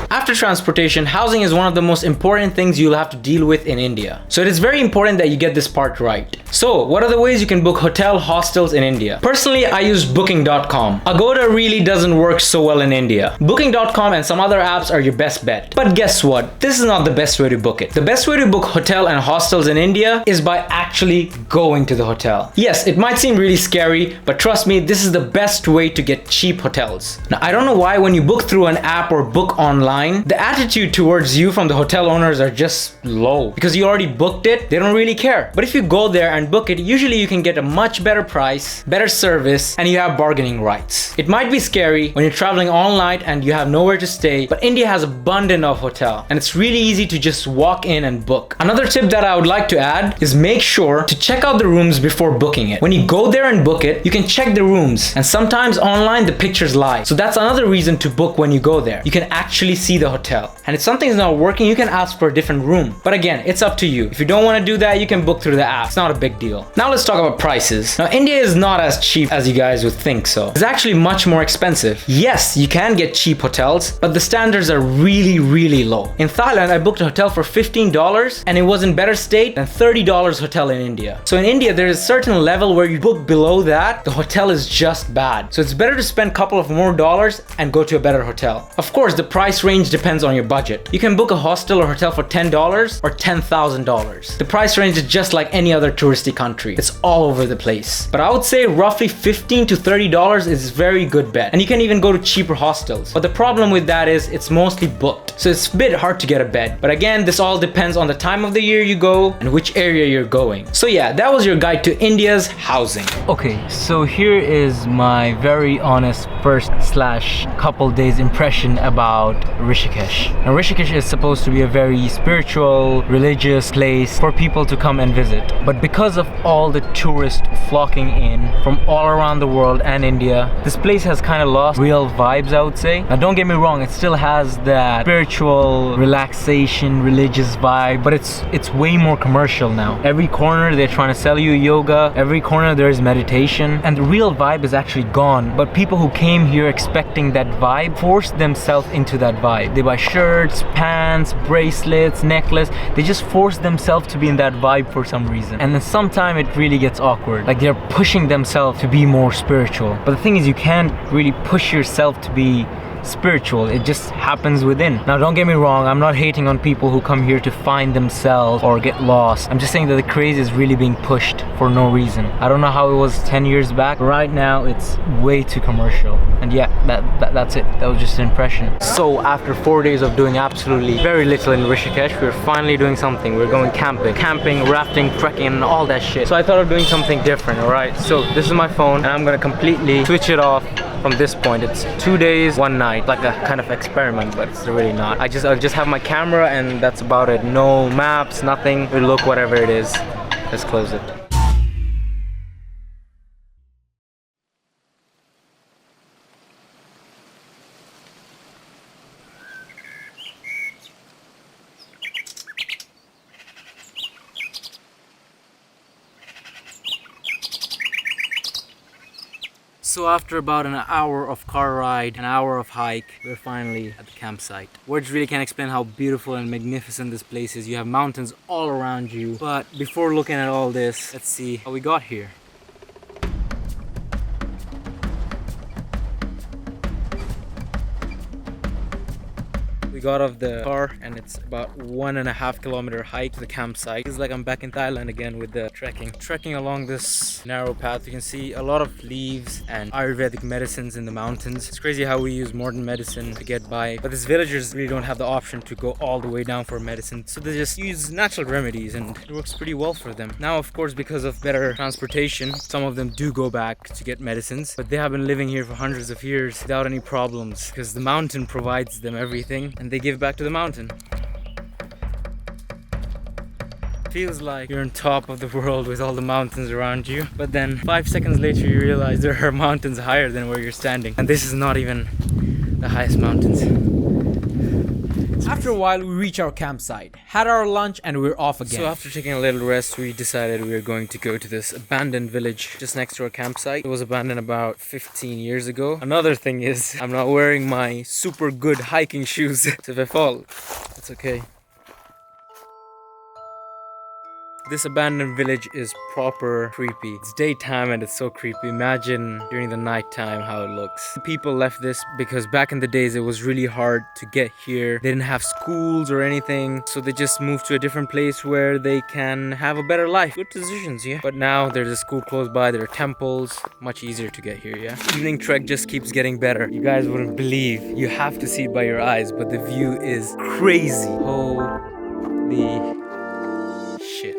After transportation, housing is one of the most important things you'll have to deal with in India. So it is very important that you get this part right. So what are the ways you can book hotel hostels in India? Personally, I use booking.com. Agoda really doesn't work so well in India. Booking.com and some other apps are your best bet. But guess what? This is not the best way to book it. The best way to book hotel and hostels in India is by actually going to the hotel. Yes, it might seem really scary, but trust me, this is the best way to get cheap hotels. Now, I don't know why when you book through an app or book online, the attitude towards you from the hotel owners are just low. Because you already booked it, they don't really care. But if you go there and book it, usually you can get a much better price, better service, and you have bargaining rights. It might be scary when you're traveling all night and you have nowhere to stay, but India has abundant of hotel and it's really easy to just walk in and book. Another tip that I would like to add is make sure to check out the rooms before booking it. When you go there and book it, you can check the rooms, and sometimes online the pictures lie. So that's another reason to book when you go there. You can actually see the hotel, and if something's not working, you can ask for a different room. But again, it's up to you. If you don't want to do that, you can book through the app. It's not a big deal. Now let's talk about prices. Now, India is not as cheap as you guys would think so. It's actually much more expensive. Yes, you can get cheap hotels, but the standards are really low. In Thailand, I booked a hotel for $15 and it was in better state than $30 hotel in India. So in India, there is a certain level where you book below that, the hotel is just bad. So it's better to spend a couple of more dollars and go to a better hotel. Of course, the price range depends on your budget. You can book a hostel or hotel for $10 or $10,000. The price range is just like any other touristy country. It's all over the place. But I would say roughly $15 to $30 is a very good bet. And you can even go to cheaper hostels. But the problem with that is it's mostly booked. So it's a bit hard to get a bed. But again, this all depends on the time of the year you go and which area you're going. So yeah, that was your guide to India's housing. Okay, so here is my very honest first / couple days impression about Rishikesh. Now, Rishikesh is supposed to be a very spiritual, religious place for people to come and visit. But because of all the tourists flocking in from all around the world and India, this place has kind of lost real vibes, I would say. Now, don't get me wrong, it still has that spiritual, relaxation, religious vibe, but it's way more commercial now. Every corner they're trying to sell you yoga, every corner there is meditation, and the real vibe is actually gone. But people who came here expecting that vibe forced themselves into that vibe. They buy shirts, pants, bracelets, necklace. They just force themselves to be in that vibe for some reason. And then sometimes it really gets awkward. Like they're pushing themselves to be more spiritual. But the thing is, you can't really push yourself to be spiritual. It just happens within. Now, don't get me wrong, I'm not hating on people who come here to find themselves or get lost. I'm just saying that the craze is really being pushed for no reason. I don't know how it was 10 years back. Right now, it's way too commercial. And yeah, that's it. That was just an impression. So after 4 days of doing absolutely very little in Rishikesh, we're finally doing something. We're going camping, rafting, trekking, and all that shit. So I thought of doing something different, alright? So this is my phone, and I'm gonna completely switch it off from this point. It's 2 days, 1 night, like a kind of experiment, but it's really not. I'll just have my camera and that's about it. No maps, nothing. We look whatever it is. Let's close it. So after about an hour of car ride, an hour of hike, we're finally at the campsite. Words really can't explain how beautiful and magnificent this place is. You have mountains all around you. But before looking at all this, let's see how we got here. We got off the car and it's about 1.5 kilometer hike to the campsite. It's like I'm back in Thailand again with the trekking. Trekking along this narrow path, you can see a lot of leaves and Ayurvedic medicines in the mountains. It's crazy how we use modern medicine to get by, but these villagers really don't have the option to go all the way down for medicine, so they just use natural remedies and it works pretty well for them. Now, of course, because of better transportation, some of them do go back to get medicines, but they have been living here for hundreds of years without any problems because the mountain provides them everything and they give back to the mountain. Feels like you're on top of the world with all the mountains around you, but then 5 seconds later you realize there are mountains higher than where you're standing, and this is not even the highest mountains. After a while, we reach our campsite, had our lunch, and we're off again. So after taking a little rest, we decided we were going to go to this abandoned village just next to our campsite. It was abandoned about 15 years ago. Another thing is, I'm not wearing my super good hiking shoes, so if I fall, it's okay. This abandoned village is proper creepy. It's daytime and it's so creepy. Imagine during the nighttime how it looks. People left this because back in the days it was really hard to get here. They didn't have schools or anything, so they just moved to a different place where they can have a better life. Good decisions, yeah. But now there's a school close by, there are temples. Much easier to get here, yeah. Evening trek just keeps getting better. You guys wouldn't believe. You have to see it by your eyes, but the view is crazy. Holy shit.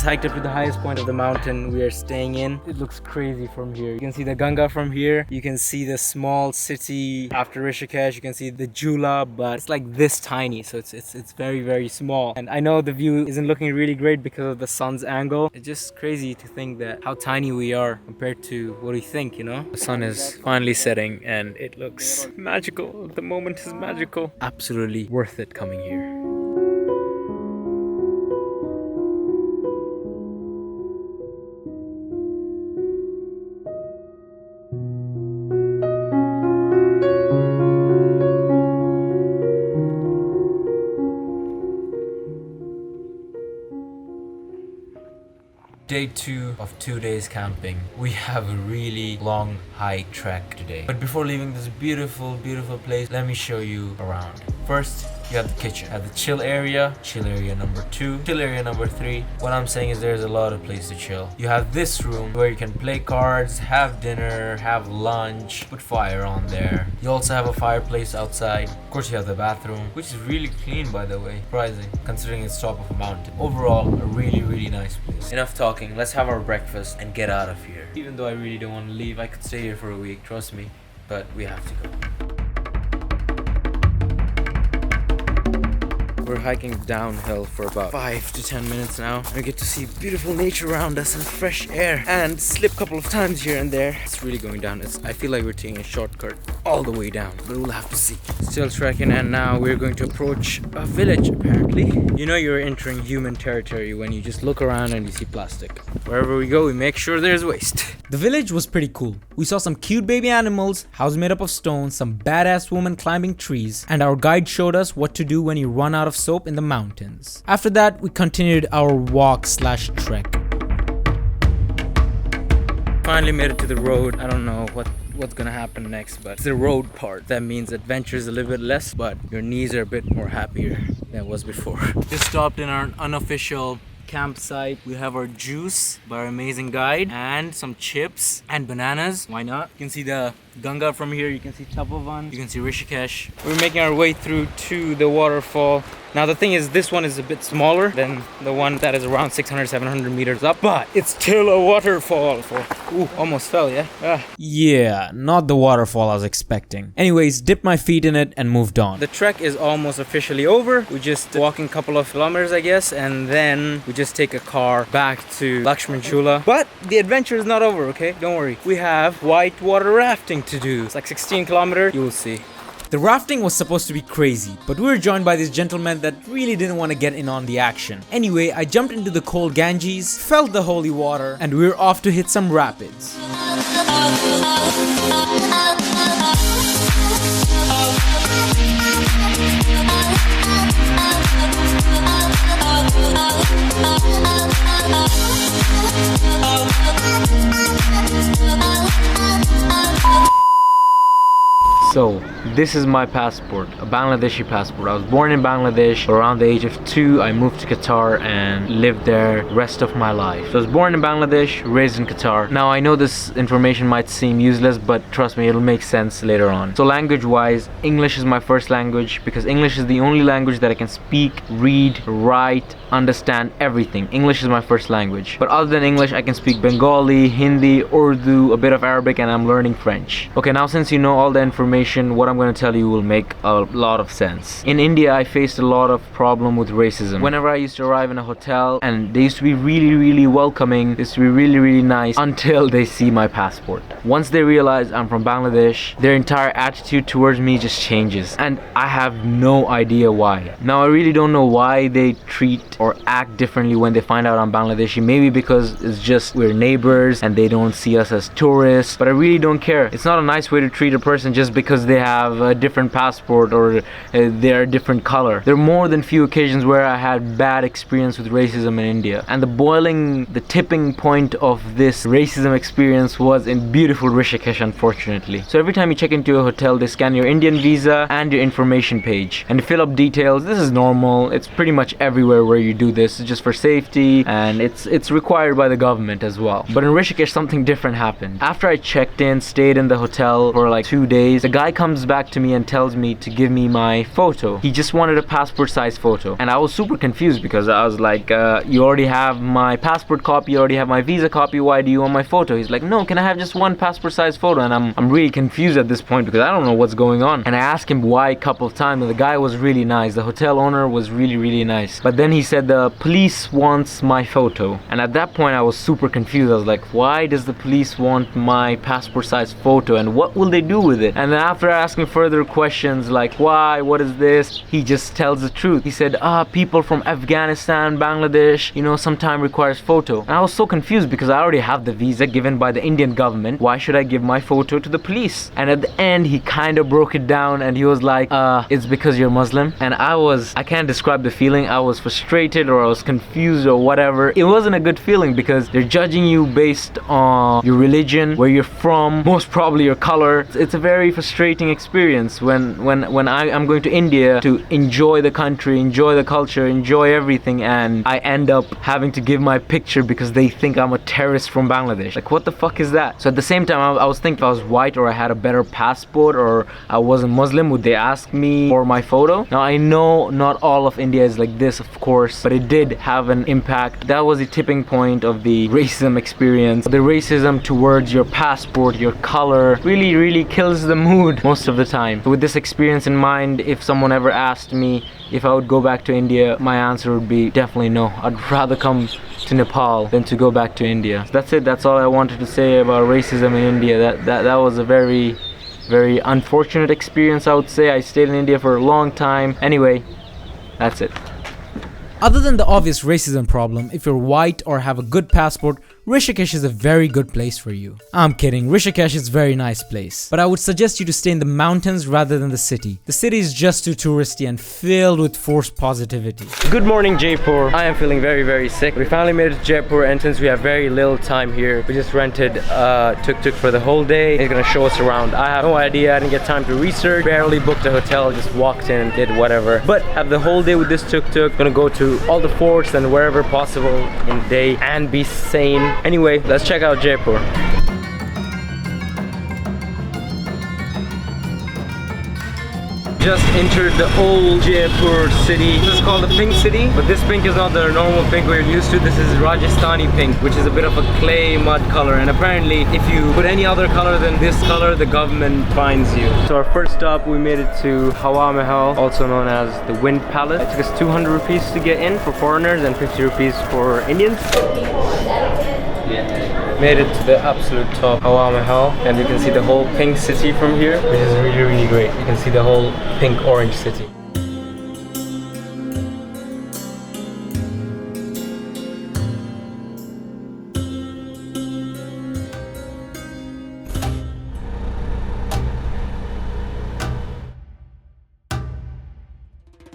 Hiked up to the highest point of the mountain we are staying in. It looks crazy from here. You can see the Ganga from here. You can see the small city after Rishikesh. You can see the Jula, but it's like this tiny, so it's very, very small. And I know the view isn't looking really great because of the sun's angle. It's just crazy to think that how tiny we are compared to what we think, you know? The sun is finally setting and it looks magical. The moment is magical. Absolutely worth it coming here. Day 2 of 2 days camping. We have a really long hike trek today. But before leaving this beautiful, beautiful place, let me show you around. First, you have the kitchen. Have the chill area number 2, chill area number 3. What I'm saying is there's a lot of place to chill. You have this room where you can play cards, have dinner, have lunch, put fire on there. You also have a fireplace outside. Of course, you have the bathroom, which is really clean, by the way. Surprising, considering it's top of a mountain. Overall, a really, really nice place. Enough talking, let's have our breakfast and get out of here. Even though I really don't want to leave, I could stay here for a week, trust me, but we have to go. We're hiking downhill for about 5 to 10 minutes now. And we get to see beautiful nature around us and fresh air. And slip a couple of times here and there. It's really going down. I feel like we're taking a shortcut all the way down. But we'll have to see. Still trekking, and now we're going to approach a village, apparently. You know you're entering human territory when you just look around and you see plastic. Wherever we go, we make sure there's waste. The village was pretty cool. We saw some cute baby animals, house made up of stone, some badass woman climbing trees, and our guide showed us what to do when you run out of soap in the mountains. After that, we continued our walk/trek. Finally made it to the road. I don't know what's gonna happen next, but it's the road part. That means adventure is a little bit less, but your knees are a bit more happier than it was before. Just stopped in our unofficial campsite. We have our juice by our amazing guide and some chips and bananas. Why not? You can see the Ganga from here. You can see Tapovan. You can see Rishikesh. We're making our way through to the waterfall. Now the thing is, this one is a bit smaller than the one that is around 600-700 meters up, but it's still a waterfall. Ooh, almost fell, yeah? Yeah, not the waterfall I was expecting. Anyways, dipped my feet in it and moved on. The trek is almost officially over. We just walking a couple of kilometers, I guess, and then we just take a car back to Lakshman Chula. But the adventure is not over, okay? Don't worry. We have whitewater rafting to do. It's like 16 kilometers. You will see. The rafting was supposed to be crazy, but we were joined by this gentleman that really didn't want to get in on the action. Anyway, I jumped into the cold Ganges, felt the holy water, and we were off to hit some rapids. So, this is my passport, a Bangladeshi passport. I was born in Bangladesh. Around the age of 2, I moved to Qatar and lived there rest of my life. So I was born in Bangladesh, raised in Qatar. Now I know this information might seem useless, but trust me, it'll make sense later on. So language-wise, English is my first language because English is the only language that I can speak, read, write, understand everything. English is my first language. But other than English, I can speak Bengali, Hindi, Urdu, a bit of Arabic, and I'm learning French. Okay, now since you know all the information, what I'm going to tell you will make a lot of sense. In India, I faced a lot of problem with racism. Whenever I used to arrive in a hotel, and they used to be really welcoming, they used to be really nice until they see my passport. Once they realize I'm from Bangladesh, their entire attitude towards me just changes, and I have no idea why. Now I really don't know why they treat or act differently when they find out I'm Bangladeshi. Maybe because it's just we're neighbors and they don't see us as tourists, but I really don't care. It's not a nice way to treat a person just because they have a different passport or they're a different color. There are more than few occasions where I had bad experience with racism in India, and the tipping point of this racism experience was in beautiful Rishikesh, unfortunately. So every time you check into a hotel, they scan your Indian visa and your information page and fill up details. This is normal. It's pretty much everywhere where you do this. It's just for safety, and it's required by the government as well. But in Rishikesh, something different happened. After I checked in, stayed in the hotel for like 2 days, the guy comes back to me and tells me to give me my photo. He just wanted a passport size photo, and I was super confused because I was like, you already have my passport copy, you already have my visa copy, why do you want my photo? He's like, no, can I have just one passport size photo? And I'm really confused at this point because I don't know what's going on. And I asked him why a couple of times, and the guy was really nice. The hotel owner was really nice. But then he said the police wants my photo, and at that point I was super confused. I was like, why does the police want my passport size photo, and what will they do with it? And then after asking further questions like why, what is this, he just tells the truth. He said, people from Afghanistan, Bangladesh, you know, sometimes requires photo. And I was so confused because I already have the visa given by the Indian government. Why should I give my photo to the police? And at the end he kind of broke it down and he was like, it's because you're Muslim. And I can't describe the feeling. I was frustrated, or I was confused, or whatever. It wasn't a good feeling because they're judging you based on your religion, where you're from, most probably your color. It's a very frustrating experience when I'm going to India to enjoy the country, enjoy the culture, enjoy everything, and I end up having to give my picture because they think I'm a terrorist from Bangladesh. Like, what the fuck is that? So at the same time, I was thinking if I was white or I had a better passport or I wasn't Muslim, would they ask me for my photo? Now I know not all of India is like this, of course, but it did have an impact. That was the tipping point of the racism experience. The racism towards your passport, your color, really kills the mood most of the time. So with this experience in mind, if someone ever asked me if I would go back to India, my answer would be definitely no. I'd rather come to Nepal than to go back to India. So that's it. That's all I wanted to say about racism in India. That was a very unfortunate experience, I would say. I stayed in India for a long time. Anyway, that's it. Other than the obvious racism problem, if you're white or have a good passport, Rishikesh is a very good place for you. I'm kidding, Rishikesh is a very nice place. But I would suggest you to stay in the mountains rather than the city. The city is just too touristy and filled with forced positivity. Good morning, Jaipur. I am feeling very sick. We finally made it to Jaipur, and since we have very little time here, we just rented a tuk-tuk for the whole day. It's gonna show us around. I have no idea, I didn't get time to research, barely booked a hotel, just walked in and did whatever. But have the whole day with this tuk-tuk. Gonna go to all the forts and wherever possible in the day and be sane. Anyway, let's check out Jaipur. Just entered the old Jaipur city. This is called the Pink City, but this pink is not the normal pink we're used to. This is Rajasthani pink, which is a bit of a clay mud color, and apparently if you put any other color than this color, the government fines you. So our first stop, we made it to Hawa Mahal, also known as the Wind Palace. It took us 200 rupees to get in for foreigners and 50 rupees for Indians. Made it to the absolute top, Hawa Mahal, and you can see the whole pink city from here, which is really great. You can see the whole pink orange city.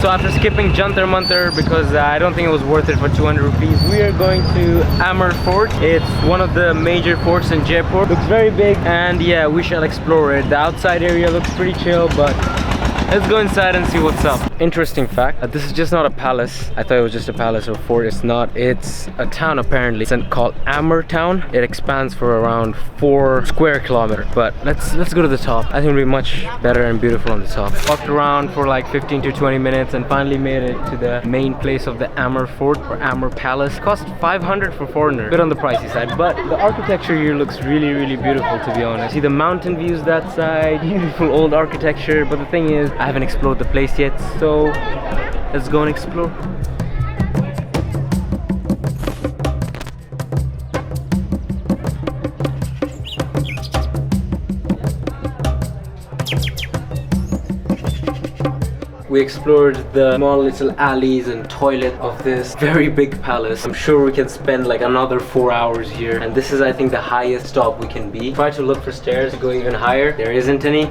So after skipping Jantar Mantar because I don't think it was worth it for 200 rupees, we are going to Amber Fort. It's one of the major forts in Jaipur. Looks very big, and yeah, we shall explore it. The outside area looks pretty chill, but let's go inside and see what's up. Interesting fact, this is just not a palace. I thought it was just a palace or fort. It's not. It's a town apparently. It's called Amber Town. It expands for around 4 square kilometers. But let's go to the top. I think it'll be much better and beautiful on the top. Walked around for like 15 to 20 minutes and finally made it to the main place of the Amber Fort or Amber Palace. Cost 500 for foreigner. Bit on the pricey side, but the architecture here looks really beautiful, to be honest. See the mountain views that side, beautiful old architecture. But the thing is, I haven't explored the place yet, so let's go and explore. We explored the small little alleys and toilet of this very big palace. I'm sure we can spend like another 4 hours here, and this is, I think, the highest stop we can be. Try to look for stairs to go even higher. There isn't any.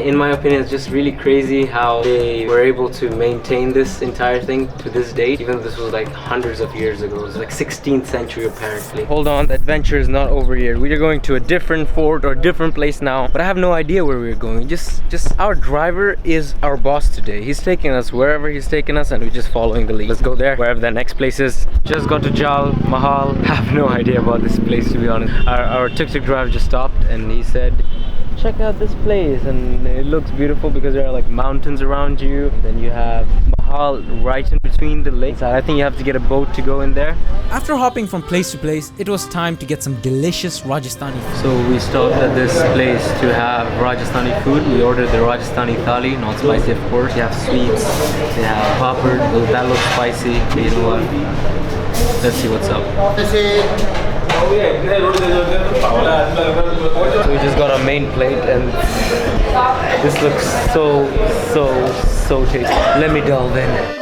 In my opinion, it's just really crazy how they were able to maintain this entire thing to this date, even though this was like hundreds of years ago. It was like 16th century apparently. Hold on, the adventure is not over yet. We are going to a different fort or different place now, but I have no idea where we're going. Just our driver is our boss today. He's taking us wherever he's taking us, and we're just following the lead. Let's go there, wherever the next place is. Just got to Taj Mahal. I have no idea about this place, to be honest. Our tuk-tuk driver just stopped and he said, check out this place, and it looks beautiful because there are like mountains around you, and then you have Mahal right in between the lakes. I think you have to get a boat to go in there. After hopping from place to place, it was time to get some delicious Rajasthani food. So we stopped at this place to have Rajasthani food. We ordered the Rajasthani thali, not spicy of course. They have sweets, they have papad. Well, that looks spicy, but you know what? Let's see what's up. So we just got our main plate, and this looks so tasty. Let me delve in.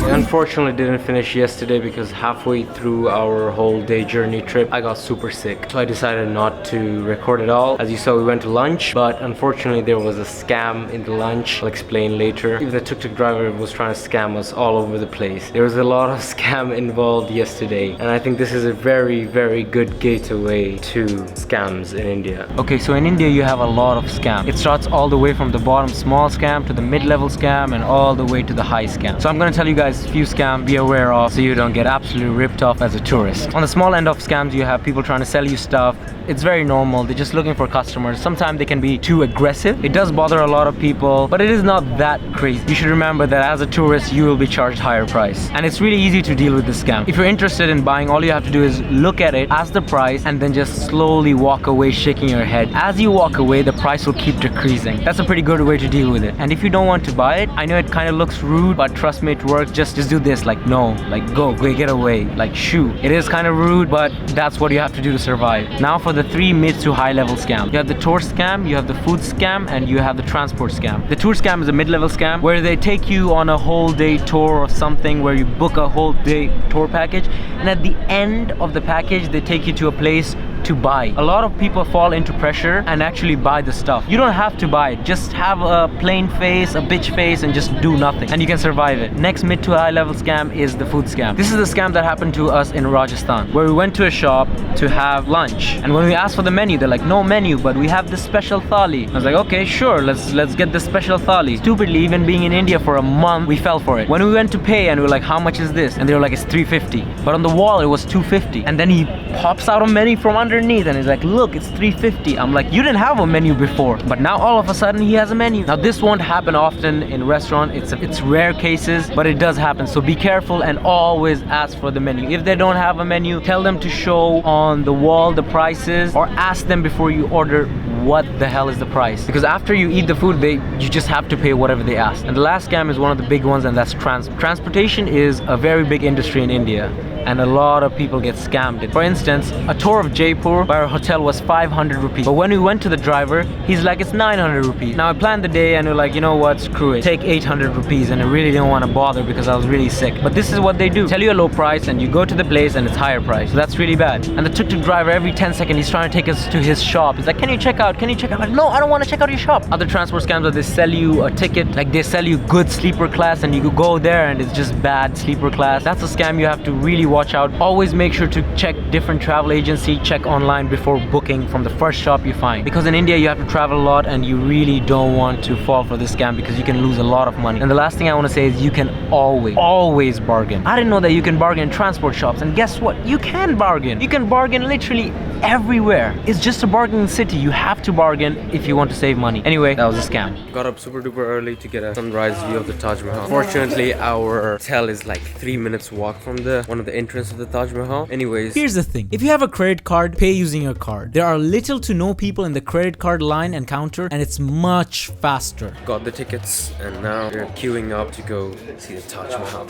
Unfortunately didn't finish yesterday because halfway through our whole day journey trip I got super sick, so I decided not to record it all. As you saw, we went to lunch, but unfortunately there was a scam in the lunch. I'll explain later. Even the tuk-tuk driver was trying to scam us all over the place. There was a lot of scam involved yesterday, and I think this is a very good gateway to scams in India. Okay, so in India you have a lot of scam. It starts all the way from the bottom small scam to the mid-level scam and all the way to the high scam. So I'm gonna tell you guys a few scams be aware of so you don't get absolutely ripped off as a tourist. On the small end of scams, you have people trying to sell you stuff. It's very normal. They're just looking for customers. Sometimes they can be too aggressive. It does bother a lot of people, but it is not that crazy. You should remember that as a tourist, you will be charged higher price. And it's really easy to deal with this scam. If you're interested in buying, all you have to do is look at it, ask the price, and then just slowly walk away shaking your head. As you walk away, the price will keep decreasing. That's a pretty good way to deal with it. And if you don't want to buy it, I know it kind of looks rude, but trust me, it works. Just do this, like no, like go get away, like shoo. It is kind of rude, but that's what you have to do to survive. Now for the 3 mid to high level scam. You have the tour scam, you have the food scam, and you have the transport scam. The tour scam is a mid-level scam where they take you on a whole day tour of something, where you book a whole day tour package, and at the end of the package they take you to a place to buy. A lot of people fall into pressure and actually buy the stuff. You don't have to buy it. Just have a plain face, a bitch face, and just do nothing, and you can survive it. Next mid to high level scam is the food scam. This is the scam that happened to us in Rajasthan, where we went to a shop to have lunch, and when we asked for the menu, they're like, no menu, but we have this special thali. I was like, okay, sure, let's get this special thali. Stupidly, even being in India for a month, we fell for it. When we went to pay and we were like, how much is this? And they were like, it's 350. But on the wall it was 250. And then he pops out a menu from underneath and he's like, look, it's 350. I'm like, you didn't have a menu before, but now all of a sudden he has a menu. Now this won't happen often in restaurant. It's rare cases, but it does happen. So be careful and always ask for the menu. If they don't have a menu, tell them to show on the wall the prices, or ask them before you order what the hell is the price, because after you eat the food, you just have to pay whatever they ask. And the last scam is one of the big ones, and that's transportation is a very big industry in India. and a lot of people get scammed. For instance, a tour of Jaipur by our hotel was 500 rupees. But when we went to the driver, he's like, it's 900 rupees. Now I planned the day and we're like, you know what, screw it. Take 800 rupees, and I really didn't want to bother because I was really sick. But this is what they do. Tell you a low price and you go to the place and it's higher price. So that's really bad. And the tuk-tuk driver, every 10 seconds, he's trying to take us to his shop. He's like, can you check out? Can you check out? I'm like, no, I don't want to check out your shop. Other transport scams are they sell you a ticket, like they sell you good sleeper class and you could go there and it's just bad sleeper class. That's a scam you have to really watch out. Always make sure to check different travel agency, check online before booking from the first shop you find. Because in India you have to travel a lot and you really don't want to fall for this scam because you can lose a lot of money. And the last thing I want to say is you can always bargain. I didn't know that you can bargain in transport shops, and guess what? You can bargain. You can bargain literally everywhere. It's just a bargaining city. You have to bargain if you want to save money. Anyway, that was a scam. Got up super duper early to get a sunrise view of the Taj Mahal. Fortunately, our hotel is like 3 minutes walk from one of the entrance of the Taj Mahal. Anyways, here's the thing. If you have a credit card, pay using your card. There are little to no people in the credit card line and counter, and it's much faster. Got the tickets and now we're queuing up to go see the Taj Mahal.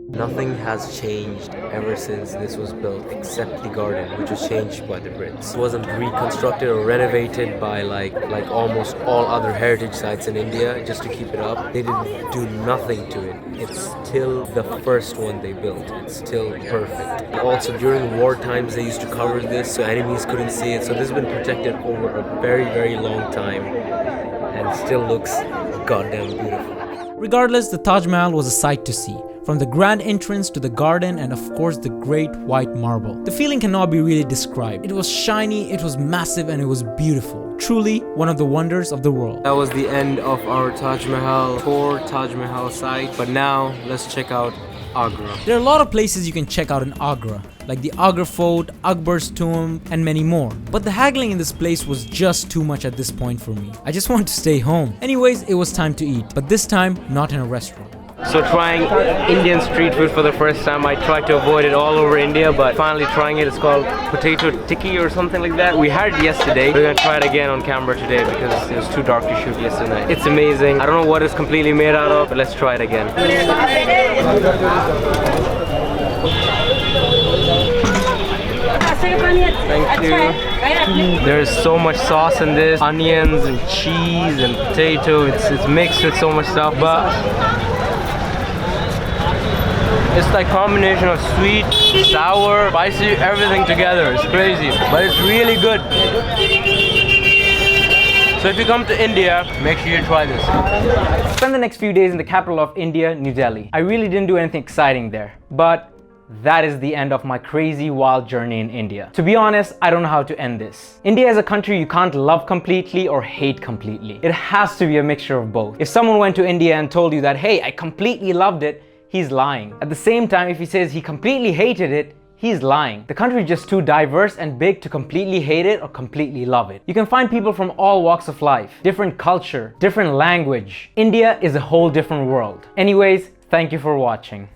Nothing has changed ever since this was built except the garden, which was changed by the Brits. It wasn't reconstructed or renovated by like almost all other heritage sites in India just to keep it up. They didn't do nothing to it. It's still the first one they built. It's still perfect. And also during war times they used to cover this so enemies couldn't see it. So this has been protected over a very long time and it still looks goddamn beautiful. Regardless, the Taj Mahal was a sight to see. From the grand entrance to the garden and of course the great white marble. The feeling cannot be really described. It was shiny, it was massive, and it was beautiful. Truly one of the wonders of the world. That was the end of our Taj Mahal tour, Taj Mahal site. But now let's check out Agra. There are a lot of places you can check out in Agra, like the Agra Fort, Akbar's tomb, and many more. But the haggling in this place was just too much at this point for me. I just wanted to stay home. Anyways, it was time to eat, but this time not in a restaurant. So trying Indian street food for the first time. I tried to avoid it all over India, but finally trying it. It's called potato tikki or something like that. We had it yesterday. We're gonna try it again on camera today because it was too dark to shoot yesterday. It's amazing. I don't know what it's completely made out of, but let's try it again. Thank you. There's so much sauce in this, onions and cheese and potato. It's mixed with so much stuff, but it's like combination of sweet, sour, spicy, everything together. It's crazy, but it's really good. So if you come to India, make sure you try this. Spend the next few days in the capital of India, New Delhi. I really didn't do anything exciting there, but that is the end of my crazy wild journey in India. To be honest, I don't know how to end this. India is a country you can't love completely or hate completely. It has to be a mixture of both. If someone went to India and told you that, hey, I completely loved it, he's lying. At the same time, if he says he completely hated it, he's lying. The country is just too diverse and big to completely hate it or completely love it. You can find people from all walks of life, different culture, different language. India is a whole different world. Anyways, thank you for watching.